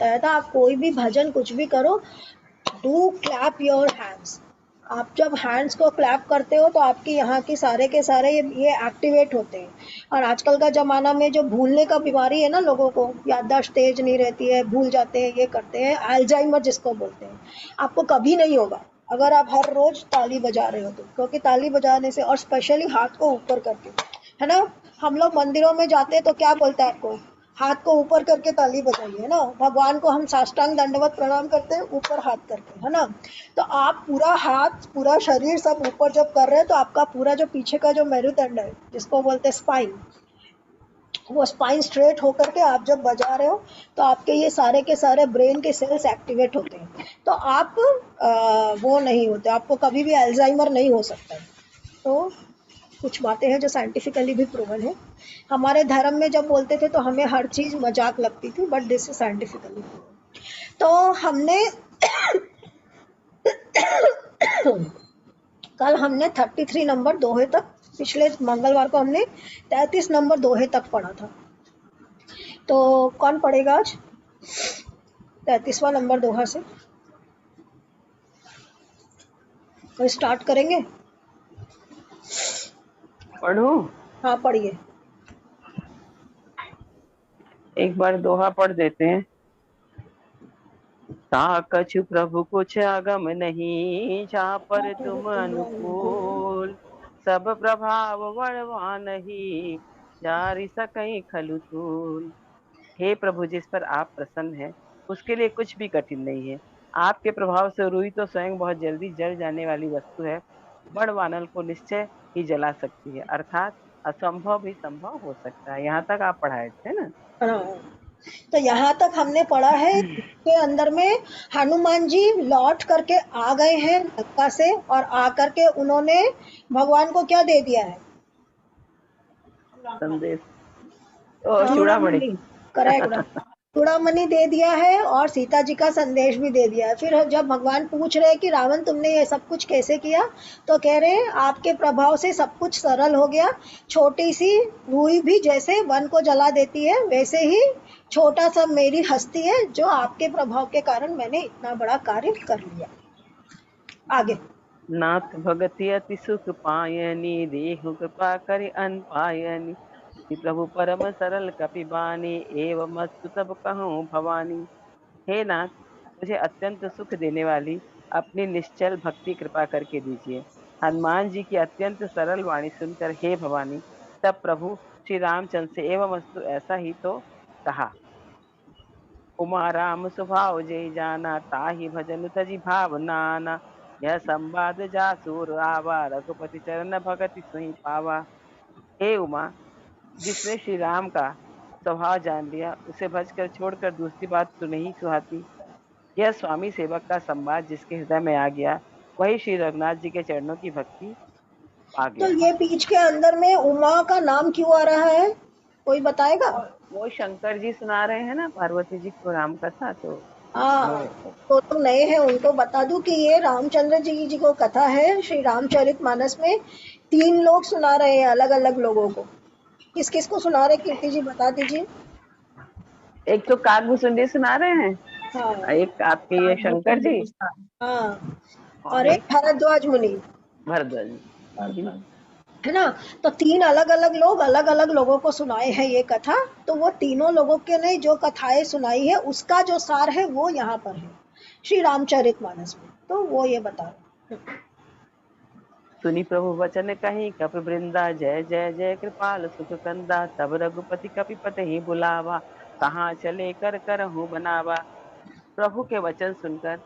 बताया था, आप कोई भी भजन कुछ भी करो, डू क्लैप योर हैंड्स। आप जब हैंड्स को क्लैप करते हो तो आपके यहाँ के सारे ये एक्टिवेट होते हैं। और आजकल का ज़माना में जो भूलने का बीमारी है ना, लोगों को याददाश्त तेज नहीं रहती है, भूल जाते हैं, ये करते हैं, अल्जाइमर जिसको बोलते हैं, आपको कभी नहीं होगा अगर आप हर रोज ताली बजा रहे हो तो। क्योंकि ताली बजाने से, और स्पेशली हाथ को ऊपर करके, है ना, हम लोग मंदिरों में जाते हैं तो क्या बोलता है आपको, हाथ को ऊपर करके ताली बजाइए, है ना। भगवान को हम साष्टांग दंडवत प्रणाम करते हैं ऊपर हाथ करके, है ना। तो आप पूरा हाथ, पूरा शरीर सब ऊपर जब कर रहे हैं तो आपका पूरा जो पीछे का जो मेरुदंड है, जिसको बोलते हैं स्पाइन, वो स्पाइन स्ट्रेट होकर के आप जब बजा रहे हो तो आपके ये सारे के सारे ब्रेन के सेल्स एक्टिवेट होते हैं। तो आप वो नहीं होते, आपको कभी भी अल्जाइमर नहीं हो सकता है। तो कुछ बातें हैं जो साइंटिफिकली भी प्रूवन है। हमारे धर्म में जब बोलते थे तो हमें हर चीज मजाक लगती थी, but this is scientifically proven. तो हमने कल हमने 33 नंबर दोहे तक, पिछले मंगलवार को हमने 33 नंबर दोहे तक पढ़ा था। तो कौन पढ़ेगा आज 33वां नंबर दोहा से? कोई स्टार्ट करेंगे? पढ़ो। हाँ पढ़िए। एक बार दोहा पढ़ देते हैं। ता कछु प्रभु कुछ अगम नहीं, जा पर तुम अनुकूल, सब प्रभाव वर्णवा नहीं, जारी सकई खलु तूल। हे प्रभु, जिस पर आप प्रसन्न हैं उसके लिए कुछ भी कठिन नहीं है। आपके प्रभाव से रुई तो स्वयं बहुत जल्दी जल जाने वाली वस्तु है, बड़ वानल को निश्चय ही जला सकती है, अर्थात असंभव भी संभव हो सकता है। यहाँ तक आप पढ़ाए थे ना। हाँ, तो यहाँ तक हमने पढ़ा है के अंदर में हनुमान जी लौट करके आ गए हैं लंका से, और आकर के उन्होंने भगवान को क्या दे दिया है? संदेश ओ चूड़ामणि। चूड़ामणि, करेक्ट, चूड़ामणि दे दिया है, और सीता जी का संदेश भी दे दिया है। फिर जब भगवान पूछ रहे हैं कि रावण तुमने ये सब कुछ कैसे किया, तो कह रहे हैं आपके प्रभाव से सब कुछ सरल हो गया। छोटी सी रुई भी जैसे वन को जला देती है, वैसे ही छोटा सा मेरी हस्ती है, जो आपके प्रभाव के कारण मैंने इतना बड़ा कार्य कर लिया। आगे। नाथ भगति अति सुख पायनी, देहु कृपा करि अन पायनी, श्री प्रभु परम सरल कपि बानी, एवं अस्तु तब कहूँ भवानी। हे नाथ, मुझे अत्यंत सुख देने वाली अपनी निश्चल भक्ति कृपा करके दीजिए। हनुमान जी की अत्यंत सरल वाणी सुनकर हे भवानी, तब प्रभु श्री रामचंद्र से एवं अस्तु ऐसा ही तो कहा। उमा राम स्वभाव जय जाना, ताहि भजन तजि भाव नाना, यह संवाद जासुर आवा, रघुपति चरण भगति सोई पावा। हे उमा, जिसने श्री राम का स्वभाव जान लिया उसे भजकर छोड़कर दूसरी बात तो नहीं सुहाती। यह स्वामी सेवक का संवाद जिसके हृदय में आ गया, वही श्री रघुनाथ जी के चरणों की भक्ति पा तो गया। ये बीच के अंदर में उमा का नाम क्यों आ रहा है, कोई बताएगा? वो शंकर जी सुना रहे हैं ना पार्वती जी को राम कथा, तो हाँ, वो तो नए हैं उनको बता दूं कि ये रामचंद्र जी को कथा है, श्री रामचरितमानस में 3 लोग सुना रहे हैं अलग अलग लोगों को। किस किस को सुना रहे, कीर्ति जी बता दीजिए। एक तो काकभूषुंडी सुना रहे हैं, हाँ, एक आपके ये शंकर जी, हाँ, और और एक एक भारद्वाज मुनि, भरद्वाज। है ना। तो 3 अलग अलग लोग अलग अलग लोगों को सुनाए हैं ये कथा। तो वो तीनों लोगों के ने जो कथाएं सुनाई है उसका जो सार है वो यहाँ पर है श्री रामचरितमानस में, तो वो ये बता रहे हैं। सुनी प्रभु वचन कहीं कपि वृंदा, जय जय जय कृपाल सुख कंदा, तब रघुपति कपिपत ही बुलावा, कहाँ चले कर करहूँ बनावा। प्रभु के वचन सुनकर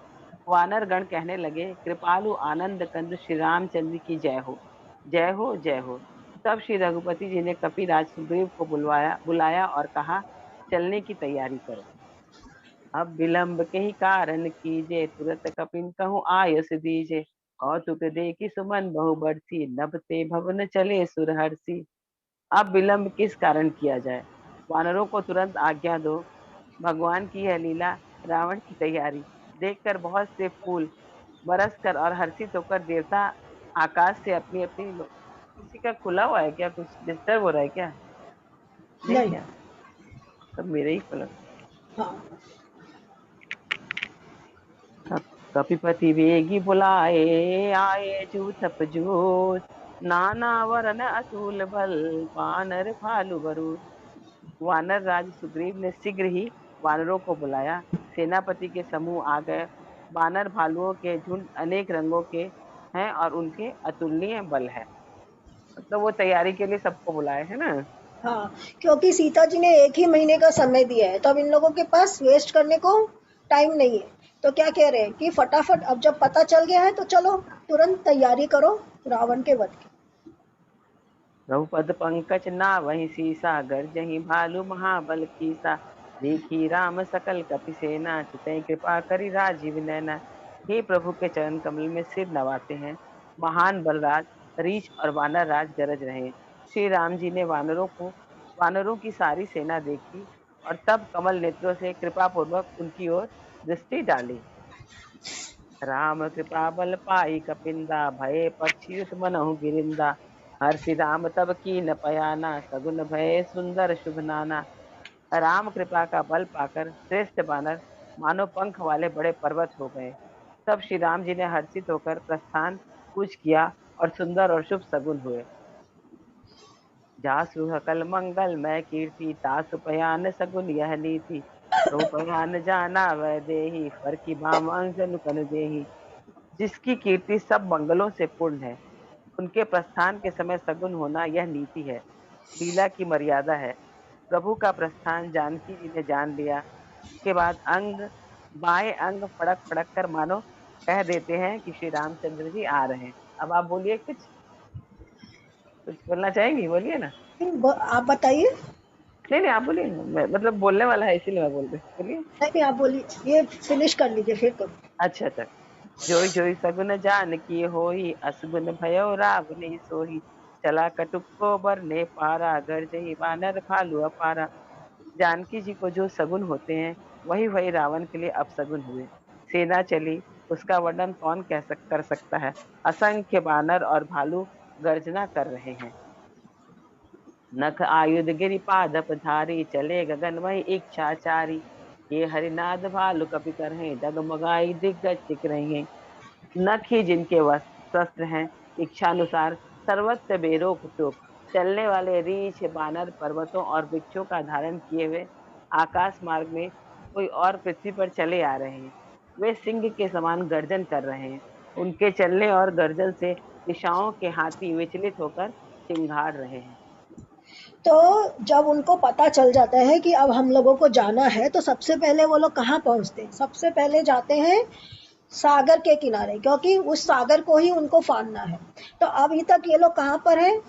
वानर गण कहने लगे, कृपालु आनंद कंद श्री रामचंद्र की जय हो, जय हो, जय हो। तब श्री रघुपति जी ने कपिराज सुग्रीव को बुलाया और कहा, चलने की तैयारी करो। अब विलंब के ही कारण कीजे, तुरत कपिन कहूँ आयस दीजे, कौतुक देखी सुमन बहु बरसी, नभ ते भवन चले सुरहर्षि। अब विलंब किस कारण किया जाए, वानरों को तुरंत आज्ञा दो। भगवान की यह लीला, रावण की तैयारी देखकर बहुत से फूल बरस कर और हर्षित होकर देवता आकाश से अपनी अपनी किसी का खुला हुआ है क्या, कुछ डिस्टर्ब हो रहा है क्या? नहीं नहीं। क्या, सब मेरे ही खुला। हाँ, कपिपति वेगी बुलाए, आए जूथप जूथ, नाना वरन अतुल बल, वानर भालु बरूद। वानर राज सुग्रीव ने शीघ्र ही वानरों को बुलाया। सेनापति के समूह आ गए। वानर भालुओं के झुंड अनेक रंगों के हैं और उनके अतुलनीय बल है। मतलब वो तैयारी के लिए सबको बुलाए, है ना। हाँ, क्योंकि सीता जी ने 1 ही महीने का समय दिया है, तो अब इन लोगों के पास वेस्ट करने को टाइम नहीं है। तो क्या कह रहे हैं कि फटाफट अब जब पता चल गया है तो चलो तुरंत तैयारी करो रावण के वध की। रघुपद पंकज नावहि सीसा, गर्जहि भालु महाबल कीसा। देखी राम सकल कपि सेना, चितहि कृपा करि राजीव नैना। हे प्रभु के चरण कमल में सिर नवाते हैं। महान बलराज रीछ और वानर राज गरज रहे। श्री राम जी ने वानरों की सारी सेना देखी और तब कमल नेत्रों से कृपा पूर्वक उनकी ओर दृष्टि डाली। राम कृपा बल पाई कपिंदा, भये पक्षी मनहु गिरिंदा। हर्षि राम तब कीन पयाना, सगुन भये सुंदर शुभ नाना। राम कृपा का बल पाकर श्रेष्ठ बानर मानो पंख वाले बड़े पर्वत हो गए। तब श्री राम जी ने हर्षित होकर प्रस्थान कूच किया और सुंदर और शुभ सगुन हुए। जासु सकल मंगल मैं कीर्ति, तासु पयान सगुन यह नीति। तो पयान जाना वह देही, फर की भाम अंजन कन देही। जिसकी कीर्ति सब मंगलों से पूर्ण है, उनके प्रस्थान के समय सगुन होना यह नीति है, लीला की मर्यादा है। प्रभु का प्रस्थान जानकी जी ने जान लिया। उसके बाद बाएं अंग फड़क फड़क कर मानो कह देते हैं कि श्री रामचंद्र जी आ रहे हैं। अब आप बोलिए, कुछ कुछ बोलना चाहेंगी, बोलिए ना। आप बताइए। नहीं नहीं, आप बोलिए ना। मतलब बोलने वाला है इसीलिए मैं बोल रही हूँ, बोलिए। नहीं नहीं, आप बोलिए, ये फिनिश कर लीजिए फिर करो। अच्छा अच्छा। जोई जोई सगुन जानकी होई, असगुन भयो रावनी सोई। चला कटुक को बरने पारा, गर्जई वानर भालु अपारा। जानकी जी को जो सगुन होते हैं वही वही रावण के लिए अपसगुन हुए। सेना चली, उसका वर्णन कौन कर सकता है। असंख्य बानर और भालू गर्जना कर रहे हैं। नख आयुध गिरि पादप धारी, चले गगन वही इच्छाचारी। ये हरिनाद भालु कपि करहिं, डगमगाई दिग्गज टिक रही। नख ही जिनके शस्त्र हैं, इच्छानुसार सर्वत्र बेरोक टोक चलने वाले रीछ बानर पर्वतों और वृक्षों का धारण किए हुए आकाश मार्ग में कोई और पृथ्वी पर चले आ रहे हैं। वे सिंह के समान गर्जन कर रहे हैं। उनके चलने और गर्जन से दिशाओं के हाथी विचलित होकर चिंगाड़ रहे हैं। तो जब उनको पता चल जाता है कि अब हम लोगों को जाना है, तो सबसे पहले वो लोग कहाँ पहुंचते हैं? सबसे पहले जाते हैं सागर के किनारे, क्योंकि उस सागर को ही उनको फाड़ना है। तो अभी तक ये लोग कहाँ पर हैं?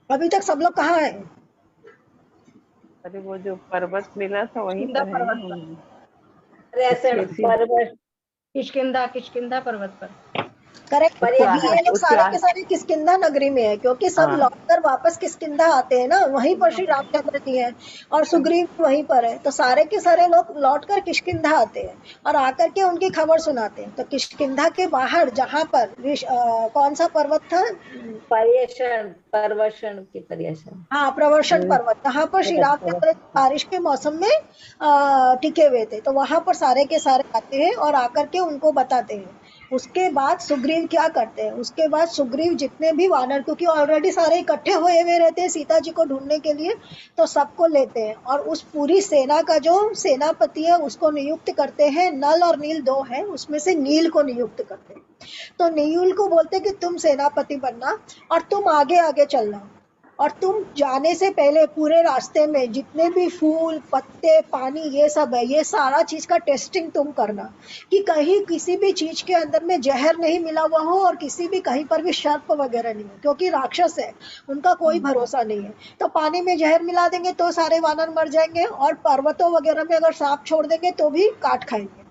अभी तक सब लोग कहाँ हैं? अरे वो जो पर्वत मिला था वहीं किष्किंधा पर है ना पर्वत हम। पर, ऐसे उसके पर्वत, किष्किंधा पर्वत पर। करेक्ट। उसके अभी ये लोग उसके सारे के सारे किष्किंधा नगरी में है, क्योंकि सब हाँ। लौटकर वापस किष्किंधा आते हैं ना, वहीं पर श्री रामचंद्र जी हैं और सुग्रीव भी वहीं पर है। तो सारे के सारे लोग लौटकर किष्किंधा आते हैं और आकर के उनकी खबर सुनाते हैं। तो किष्किंधा के बाहर जहाँ पर कौन सा पर्वत था? पर्यशन। हाँ, प्रवर्षण पर्वत, जहाँ पर श्री रामचंद्र बारिश के मौसम में टिके हुए थे। तो वहां पर सारे के सारे आते हैं और आकर के उनको बताते हैं। उसके बाद सुग्रीव क्या करते हैं? उसके बाद सुग्रीव जितने भी वानर, क्योंकि ऑलरेडी सारे इकट्ठे हुए रहते हैं सीता जी को ढूंढने के लिए, तो सबको लेते हैं और उस पूरी सेना का जो सेनापति है उसको नियुक्त करते हैं। नल और नील दो है, उसमें से नील को नियुक्त करते हैं। तो नील को बोलते कि तुम सेनापति बनना और तुम आगे आगे चलना, और तुम जाने से पहले पूरे रास्ते में जितने भी फूल पत्ते पानी ये सब है, ये सारा चीज का टेस्टिंग तुम करना कि कहीं किसी भी चीज के अंदर में जहर नहीं मिला हुआ हो और किसी भी कहीं पर भी सर्प वगैरह नहीं हो, क्योंकि राक्षस है, उनका कोई भरोसा नहीं है। तो पानी में जहर मिला देंगे तो सारे वानर मर जाएंगे, और पर्वतों वगैरह में अगर सांप छोड़ देंगे तो भी काट खाएंगे।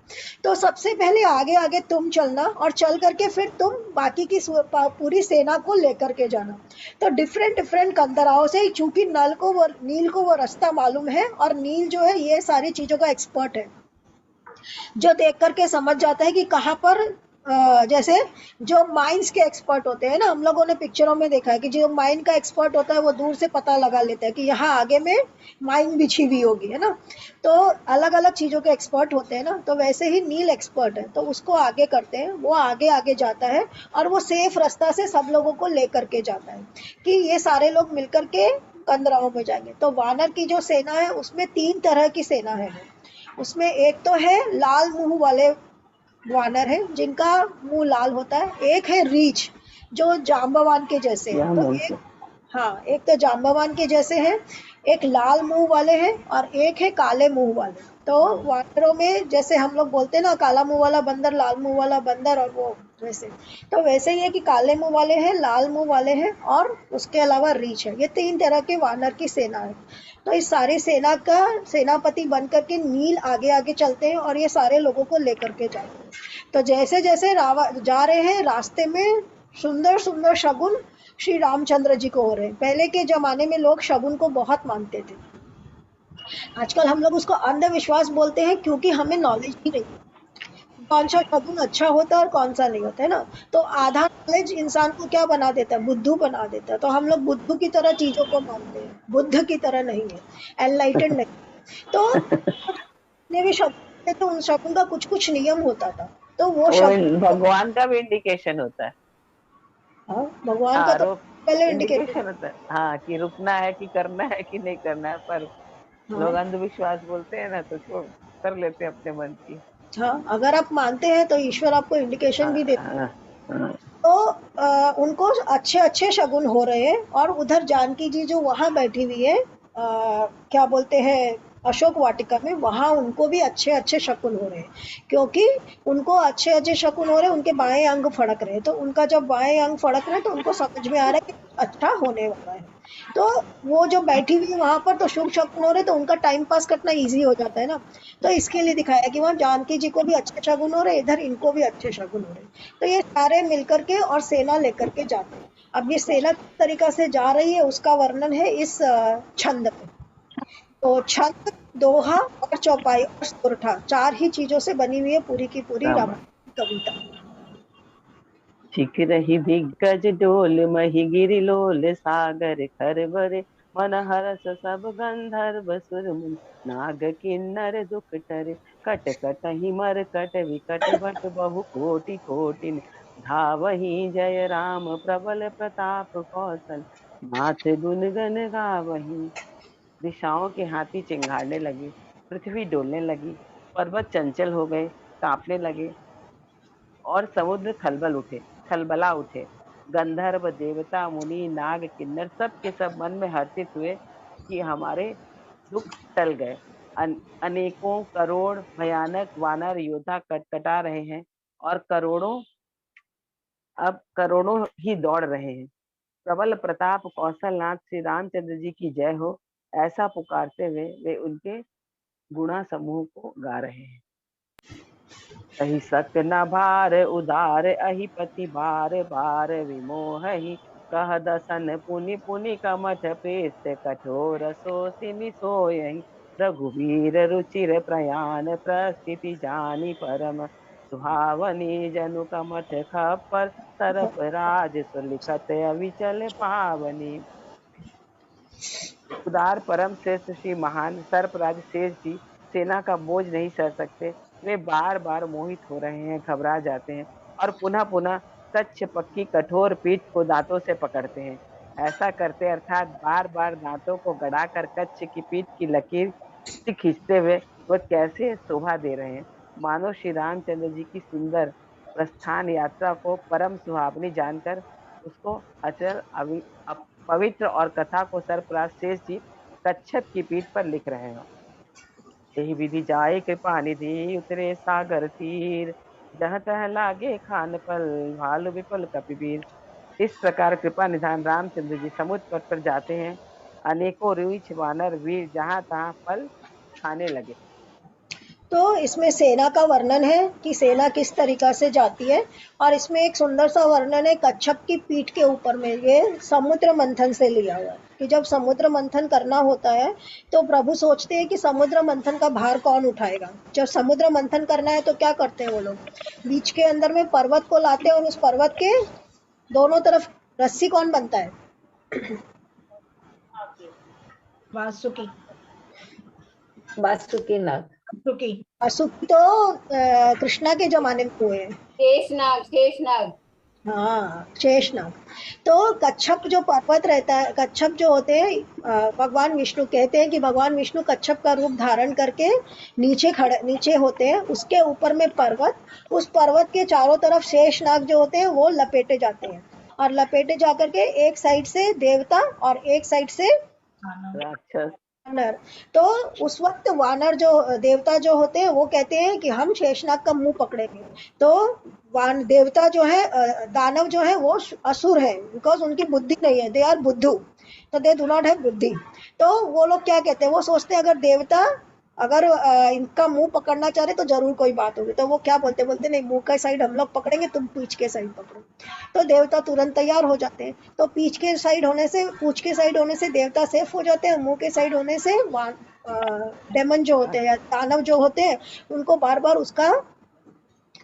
तो सबसे पहले आगे आगे तुम चलना और चल करके फिर तुम बाकी की पूरी सेना को लेकर के जाना। तो डिफरेंट डिफरेंट कंदराओं से, चूंकि नील को वो रास्ता मालूम है, और नील जो है ये सारी चीजों का एक्सपर्ट है, जो देख करके समझ जाता है कि कहाँ पर जैसे जो माइंस के एक्सपर्ट होते हैं ना, हम लोगों ने पिक्चरों में देखा है कि जो माइन का एक्सपर्ट होता है वो दूर से पता लगा लेता है कि यहाँ आगे में माइन बिछी हुई होगी, है ना। तो अलग अलग चीजों के एक्सपर्ट होते हैं ना, तो वैसे ही नील एक्सपर्ट है, तो उसको आगे करते हैं, वो आगे आगे जाता है और वो सेफ रास्ता से सब लोगों को लेकर के जाता है कि ये सारे लोग मिलकर के कंदराओं में जाएंगे। तो वानर की जो सेना है उसमें 3 तरह की सेना है। उसमें एक तो है लाल मुंह वाले वानर है जिनका मुंह लाल होता है, एक है रीछ जो जाम्बवान के जैसे है, यह तो मुझसे एक, हाँ, एक तो जाम्बवान के जैसे है, एक लाल मुंह वाले हैं और एक है काले मुंह वाले। तो वानरों में जैसे हम लोग बोलते हैं ना, काला मुंह वाला बंदर, लाल मुंह वाला बंदर, और वो वैसे, तो वैसे ही है कि काले मुंह वाले हैं, लाल मुंह वाले हैं और उसके अलावा रीछ है। ये 3 तरह के वानर की सेना है। तो इस सारी सेना का सेनापति बनकर के नील आगे आगे चलते हैं और ये सारे लोगों को लेकर के जाते हैं। तो जैसे जैसे रावा जा रहे हैं रास्ते में सुंदर सुंदर शगुन श्री रामचंद्र जी को हो रहे हैं। पहले के जमाने में लोग शगुन को बहुत मानते थे। आजकल हम लोग उसको अंधविश्वास बोलते हैं क्योंकि हमें नॉलेज ही नहीं है कौन सा शगुन अच्छा होता है और कौन सा नहीं होता, है ना। तो आधा नॉलेज इंसान को क्या बना देता है, बुद्धू बना देता है। तो हम लोग बुद्धू की तरह चीजों को मानते हैं, बुद्ध की तरह नहीं है, एनलाइटेंड नहीं। तो जितने भी शगुन थे तो उन शगुन का कुछ कुछ नियम होता था। तो वो वो शगुन, भगवान का भी इंडिकेशन होता है। हाँ, भगवान का हाँ, तो रोक पहले इंडिकेटर इंडिकेशन होता है, हाँ, कि रुकना है कि करना है कि नहीं करना है, पर लोग हाँ। अंधविश्वास बोलते हैं ना, तो छोड़ कर लेते हैं अपने मन की। हाँ, अगर आप मानते हैं तो ईश्वर आपको इंडिकेशन हाँ, भी देते हाँ, हाँ। हैं। तो उनको अच्छे अच्छे शगुन हो रहे हैं और उधर जानकी जी जो वहां बैठी हुई है, क्या बोलते हैं, अशोक वाटिका में, वहां उनको भी अच्छे अच्छे शकुन हो रहे हैं। क्योंकि उनको अच्छे अच्छे शकुन हो रहे हैं, उनके बाएं अंग फड़क रहे हैं। तो उनका जब बाएं अंग फड़क रहे हैं तो उनको समझ में आ रहा है कि कुछ अच्छा होने वाला है। तो वो जो बैठी हुई है वहां पर तो शुभ शकुन हो रहे, तो उनका टाइम पास करना इजी हो जाता है ना। तो इसके लिए दिखाया कि वहां जानकी जी को भी अच्छे शगुन हो रहे, इधर इनको भी अच्छे शगुन हो रहे। तो ये सारे मिलकर के और सेना लेकर के जाते हैं। अब ये सेना किस तरीका से जा रही है उसका वर्णन है इस छंद में। तो छंद, दोहा और चौपाई और सोरठा 4 ही चीजों से बनी हुई है पूरी की पूरी राम। रामायण की कविता। छिक रही दिग्गज डोल, मही गिरि लोल, सागर खरबरे, मन हरस सब गंधर्व सुर मुनि, नाग किन्नर दुख टरे, कट कट ही मर कट विकट भट बहु कोटि कोटि, धावहि जय राम प्रबल प्रताप कौशल, नाथ गुन गन गावही। दिशाओं के हाथी चिंगारने लगे, पृथ्वी डोलने लगी, पर्वत चंचल हो गए, कांपने लगे, और समुद्र खलबला उठे। गंधर्व देवता मुनि नाग किन्नर सब के सब मन में हर्षित हुए कि हमारे दुख टल गए। अनेकों करोड़ भयानक वानर योद्धा कटकटा रहे हैं, और अब करोड़ों ही दौड़ रहे हैं। प्रबल प्रताप कौशलनाथ श्री रामचंद्र जी की जय हो, ऐसा पुकारते हुए वे उनके गुणा समूह को गा रहे हैं। अहि सक न भार उदार, अहि पति बार बार विमोहि, कह दसन पुनि पुनि कमठ प्रेस्त, कठोर सो सिमि सोयहि, रघुवीर रुचिर प्रयाण प्रस्थिति जानी परम सुहावनी, जनु कमठ खप्पर सरप राज सुलिखत अविचल पावनी। उदार परम श्रेष्ठ श्री महान सर्पराज शेष जी सेना का बोझ नहीं सह सकते। वे बार बार मोहित हो रहे हैं, घबरा जाते हैं, और पुनः पुनः कच्छ पक्की कठोर पीठ को दांतों से पकड़ते हैं। ऐसा करते अर्थात बार बार दांतों को गड़ाकर कच्छ की पीठ की लकीर से खींचते हुए वह कैसे शोभा दे रहे हैं, मानो श्री रामचंद्र जी की सुंदर प्रस्थान यात्रा को परम सुहावनी जानकर उसको अचल पवित्र और कथा को सरफराज शेष जी कच्छप की पीठ पर लिख रहे हैं। यही विधि जाए कृपा निधि, उतरे सागर तीर, जहाँ तह लागे खान पल, भालु विपल कपिवीर। इस प्रकार कृपा निधान रामचंद्र जी समुद्र तट पर जाते हैं। अनेकों रीछ वानर वीर जहाँ तहाँ पल खाने लगे। तो इसमें सेना का वर्णन है कि सेना किस तरीका से जाती है, और इसमें एक सुंदर सा वर्णन है कच्छप की पीठ के ऊपर में। ये समुद्र मंथन से लिया हुआ है कि जब समुद्र मंथन करना होता है तो प्रभु सोचते हैं कि समुद्र मंथन का भार कौन उठाएगा। जब समुद्र मंथन करना है तो क्या करते हैं वो लोग, बीच के अंदर में पर्वत को लाते हैं और उस पर्वत के दोनों तरफ रस्सी कौन बनता है, वासुकी। वासुकी नाग। वासुकी। वासुकी तो कृष्णा के जमाने में हुए हैं। शेषनाग, शेषनाग। हाँ, शेषनाग। तो कच्छप जो पर्वत रहता है, कच्छप जो होते हैं, भगवान विष्णु कहते हैं कि भगवान विष्णु कच्छप का रूप धारण करके नीचे होते हैं, उसके ऊपर में पर्वत, उस पर्वत के चारों तरफ शेषनाग जो होते हैं वो लपेटे जाते हैं, और लपेटे जाकर के एक साइड से देवता और एक साइड से राक्षस। वानर। तो उस वक्त वानर जो देवता जो होते हैं वो कहते हैं कि हम शेषनाग का मुंह पकड़ेंगे। तो देवता जो है, दानव जो है वो असुर है, बिकॉज उनकी बुद्धि नहीं है, दे आर बुद्धू, तो दे डू नॉट हैव बुद्धि। तो वो लोग क्या कहते हैं, वो सोचते हैं अगर देवता अगर इनका मुंह पकड़ना चाह रहे तो जरूर कोई बात होगी। तो वो क्या बोलते नहीं, मुंह का साइड हम लोग पकड़ेंगे, तुम पीछ के साइड पकड़ो। तो देवता तुरंत तैयार हो जाते हैं। तो पूछ के साइड होने से देवता सेफ हो जाते हैं, मुंह के साइड होने से डेमन जो होते हैं या दानव जो होते हैं उनको बार बार उसका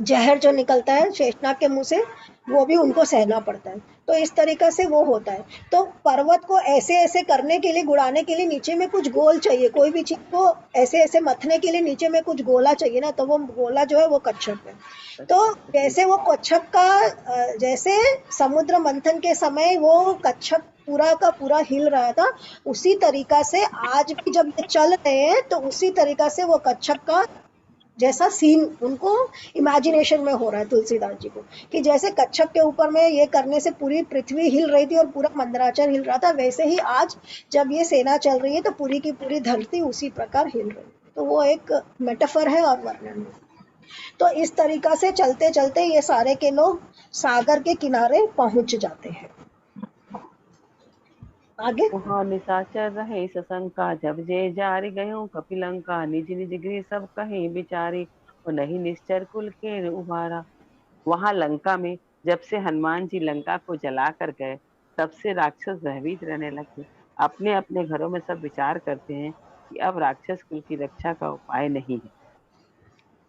जहर जो निकलता है शेषनाग के मुंह से वो भी उनको सहना पड़ता है। तो इस तरीका से वो होता है। तो पर्वत को ऐसे ऐसे करने के लिए, गुड़ाने के लिए नीचे में कुछ गोल चाहिए, कोई भी चीज को ऐसे ऐसे मथने के लिए नीचे में कुछ गोला चाहिए ना, तो वो गोला जो है वो कच्छप है। तो जैसे वो कच्छप का जैसे समुद्र मंथन के समय वो कच्छप पूरा का पूरा हिल रहा था, उसी तरीका से आज भी जब ये चल रहे हैं तो उसी तरीका से वो कच्छप का जैसा सीन उनको इमेजिनेशन में हो रहा है तुलसीदास जी को, कि जैसे कच्छप के ऊपर में ये करने से पूरी पृथ्वी हिल रही थी और पूरा मंदराचल हिल रहा था, वैसे ही आज जब ये सेना चल रही है तो पूरी की पूरी धरती उसी प्रकार हिल रही है। तो वो एक मेटाफर है और वर्णन है। तो इस तरीका से चलते चलते ये सारे के लोग सागर के किनारे पहुंच जाते हैं। आगे वहाँ निशाचर रहे सशंका, जब जे जारी गयो कपिलंका, निज निज गृह सब कहीं बिचारी, और नहीं निश्चर कुल के उबारा। वहां लंका में जब से हनुमान जी लंका को जला कर गए, तब से राक्षस भयभीत रहने लगे। अपने अपने घरों में सब विचार करते हैं कि अब राक्षस कुल की रक्षा का उपाय नहीं है।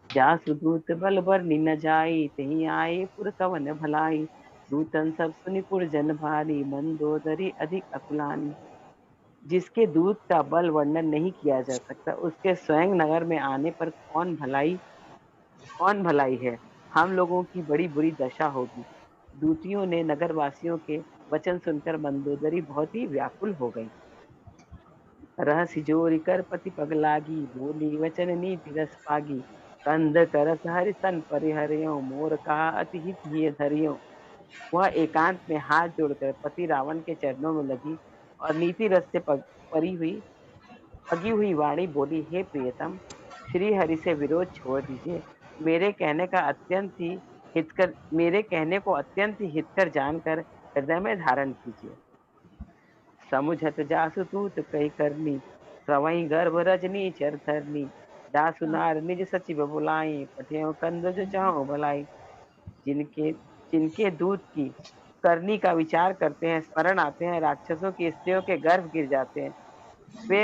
जासु दूत बल बरनी न जाई, तही आए पुर कवन भलाई, दूतन सब सुनि पुर जन भारी, मंदोदरी अधिक अकुलानी। जिसके दूत का बल वर्णन नहीं किया जा सकता, उसके स्वयं नगर में आने पर कौन भलाई है। हम लोगों की बड़ी बुरी दशा होगी। दूतियों ने नगर वासियों के वचन सुनकर मंदोदरी बहुत ही व्याकुल हो गई। रहसि जोरी कर पति पग लागी, बोली वचन नीति रस पागी, कंध करस हरि सन परिहरियो, मोर कहा अति हित ही धरियो। वह एकांत में हाथ जोड़कर पति रावण के चरणों में लगी और नीति रस से पगी हुई वाणी बोली, हे प्रियतम, श्री हरि से विरोध छोड़ दीजिए। मेरे कहने को अत्यंत ही हितकर जानकर हृदय में धारण कीजिए। समुझत जासु तूत कही करनी, सवई गर्भ रजनी चर धरनी, दासु नार निज सचिव बुलाई, पठियो कंद जो चाहो भलाई। जिनके जिनके दूत की करनी का विचार करते हैं, स्मरण आते हैं, राक्षसों की स्त्रियों के गर्भ गिर जाते हैं। वे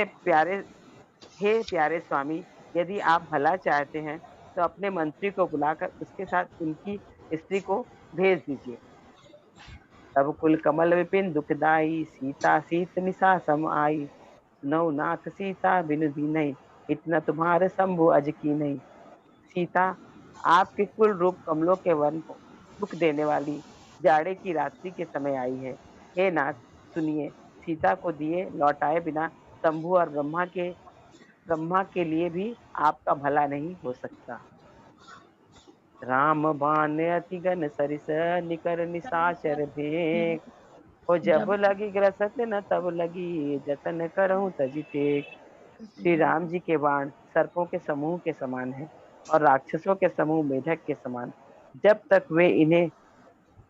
हे प्यारे स्वामी, यदि आप भला चाहते हैं तो अपने मंत्री को बुलाकर उसके साथ उनकी स्त्री को भेज दीजिए। तब कुल कमल विपिन दुखदाई, सीता सीत निशा सम आई, नौ नाथ सीता बिनु दीनहि, इतना तुम्हारे शंभु अज की नहीं। सीता, आपके कुल रूप कमलों के वन को दुख देने वाली जाड़े की रात्रि के समय आई है। हे नाथ, सुनिए, सीता को दिए लौटाए बिना शंभु और ब्रह्मा के लिए भी आपका भला नहीं हो सकता। राम बाण अति घन सरिस, निकर निशाचर भेक, हो जब लगी ग्रसत न तब लगी, जतन करहूं तजि टेक। श्री राम जी के बाण सर्पों के समूह के समान है और राक्षसों के समूह मेढक के समान। जब तक वे इन्हें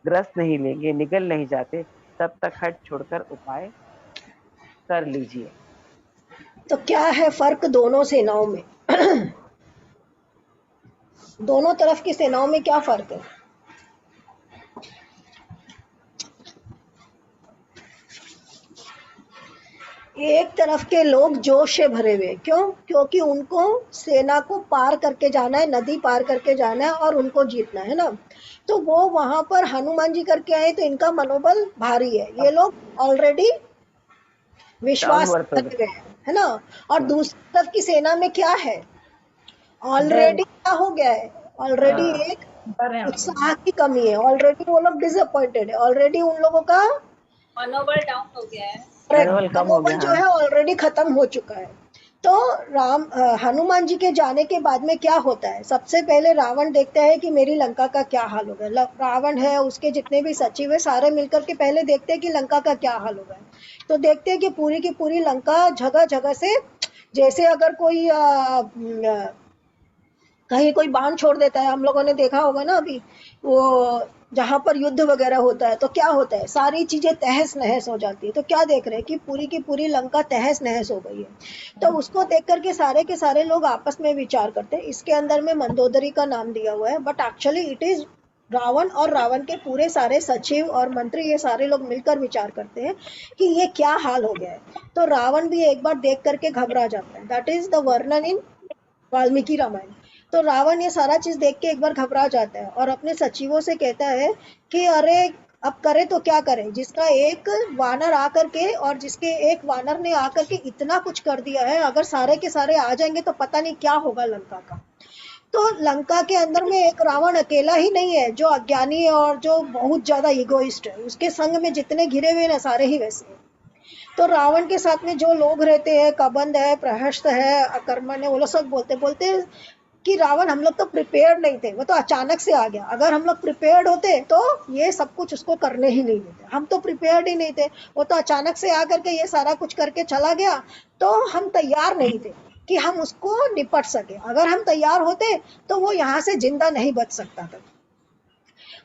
ग्रस्त नहीं लेंगे, निगल नहीं जाते, तब तक हट छोड़कर उपाय कर लीजिए। तो क्या है फर्क दोनों सेनाओं में? दोनों तरफ की सेनाओं में क्या फर्क है? एक तरफ के लोग जोश से भरे हुए, क्यों? क्योंकि उनको सेना को पार करके जाना है, नदी पार करके जाना है और उनको जीतना है ना। तो वो वहां पर हनुमान जी करके आए तो इनका मनोबल भारी है, ये लोग ऑलरेडी डाउन विश्वास वर्थ हो रखे गए। हुए हैं, है ना। और दूसरी तरफ की सेना में क्या है? डर ऑलरेडी क्या हो गया है? ऑलरेडी हाँ, एक डर है उनको। उत्साह की कमी है, ऑलरेडी वो लोग डिसअपॉइंटेड है, ऑलरेडी उन लोगों का मनोबल डाउन हो गया है। मनोबल कम हो मनोबल गया। जो हाँ, है ऑलरेडी खत्म हो चुका है। तो हनुमान जी के जाने के बाद में क्या होता है? सबसे पहले रावण देखता है कि मेरी लंका का क्या हाल होगा। रावण है, उसके जितने भी सचिव है, सारे मिलकर के पहले देखते हैं कि लंका का क्या हाल होगा। तो देखते हैं कि पूरी की पूरी लंका जगह जगह से, जैसे अगर कोई कहीं कोई बाण छोड़ देता है, हम लोगों ने देखा होगा ना अभी, वो जहां पर युद्ध वगैरह होता है तो क्या होता है, सारी चीजें तहस नहस हो जाती है। तो क्या देख रहे हैं कि पूरी की पूरी लंका तहस नहस हो गई है। तो उसको देख करके सारे के सारे लोग आपस में विचार करते हैं। इसके अंदर में मंदोदरी का नाम दिया हुआ है, but actually it is Ravan, और रावण के पूरे सारे सचिव और मंत्री, ये सारे लोग मिलकर विचार करते हैं कि ये क्या हाल हो गया है। तो रावण भी एक बार देख करके घबरा जाता है। दैट इज द वर्णन इन वाल्मीकि रामायण। तो रावण ये सारा चीज देख के एक बार घबरा जाता है और अपने सचिवों से कहता है कि अरे अब करे तो क्या करें, जिसका एक वानर आकर के, और जिसके एक वानर ने आकर के इतना कुछ कर दिया है, अगर सारे के सारे आ जाएंगे तो पता नहीं क्या होगा लंका का। तो लंका के अंदर में एक रावण अकेला ही नहीं है जो अज्ञानी है और जो बहुत ज्यादा इगोइस्ट है, उसके संग में जितने घिरे हुए ना सारे ही वैसे हैं। तो रावण के साथ में जो लोग रहते हैं, कबंध है, प्रहस्त है, अकर्मण है, वो लोग सब बोलते बोलते कि रावण हम लोग तो प्रिपेयर्ड नहीं थे, वो तो अचानक से आ गया। अगर हम लोग प्रिपेयर्ड होते तो ये सब कुछ उसको करने ही नहीं देते। हम तो प्रिपेयर्ड ही नहीं थे, वो तो अचानक से आकर के ये सारा कुछ करके चला गया। तो हम तैयार नहीं थे कि हम उसको निपट सके। अगर हम तैयार होते तो वो यहाँ से जिंदा नहीं बच सकता था।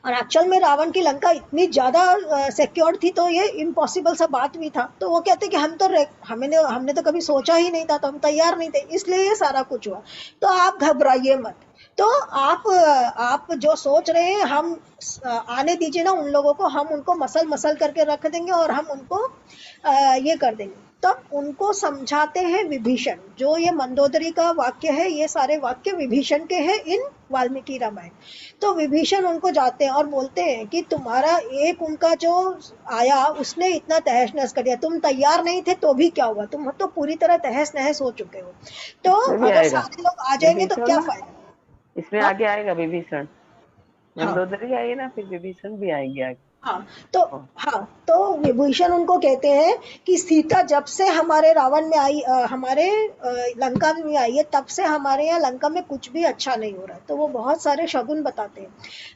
और एक्चुअल में रावण की लंका इतनी ज्यादा सिक्योर थी तो ये इम्पॉसिबल सा बात भी था। तो वो कहते कि हमने तो कभी सोचा ही नहीं था, तो हम तैयार नहीं थे, इसलिए ये सारा कुछ हुआ। तो आप घबराइए मत। तो आप जो सोच रहे हैं, हम आने दीजिए ना उन लोगों को, हम उनको मसल मसल करके रख देंगे और हम उनको ये कर देंगे। तब उनको समझाते हैं विभीषण। जो ये मंदोदरी का वाक्य है, ये सारे वाक्य विभीषण के हैं इन वाल्मीकि रामायण। तो विभीषण उनको जाते हैं और बोलते हैं कि तुम्हारा एक उनका जो आया, उसने इतना तहस नहस कर दिया। तुम तैयार नहीं थे तो भी क्या हुआ, तुम तो पूरी तरह तहस नहस हो चुके हो। तो इसमें भी अगर आएगा सारे लोग आ जाएंगे तो विभीषण क्या ना, फायदा। इसमें हाँ, आगे आएगा विभीषण। हाँ, मंदोदरी आई ना, फिर विभीषण भी आएंगे आगे। हाँ। तो हाँ, हाँ, तो विभीषण उनको कहते हैं कि सीता जब से हमारे रावण में आई, हमारे लंका में आई है, तब से हमारे यहाँ लंका में कुछ भी अच्छा नहीं हो रहा है। तो वो बहुत सारे शगुन बताते हैं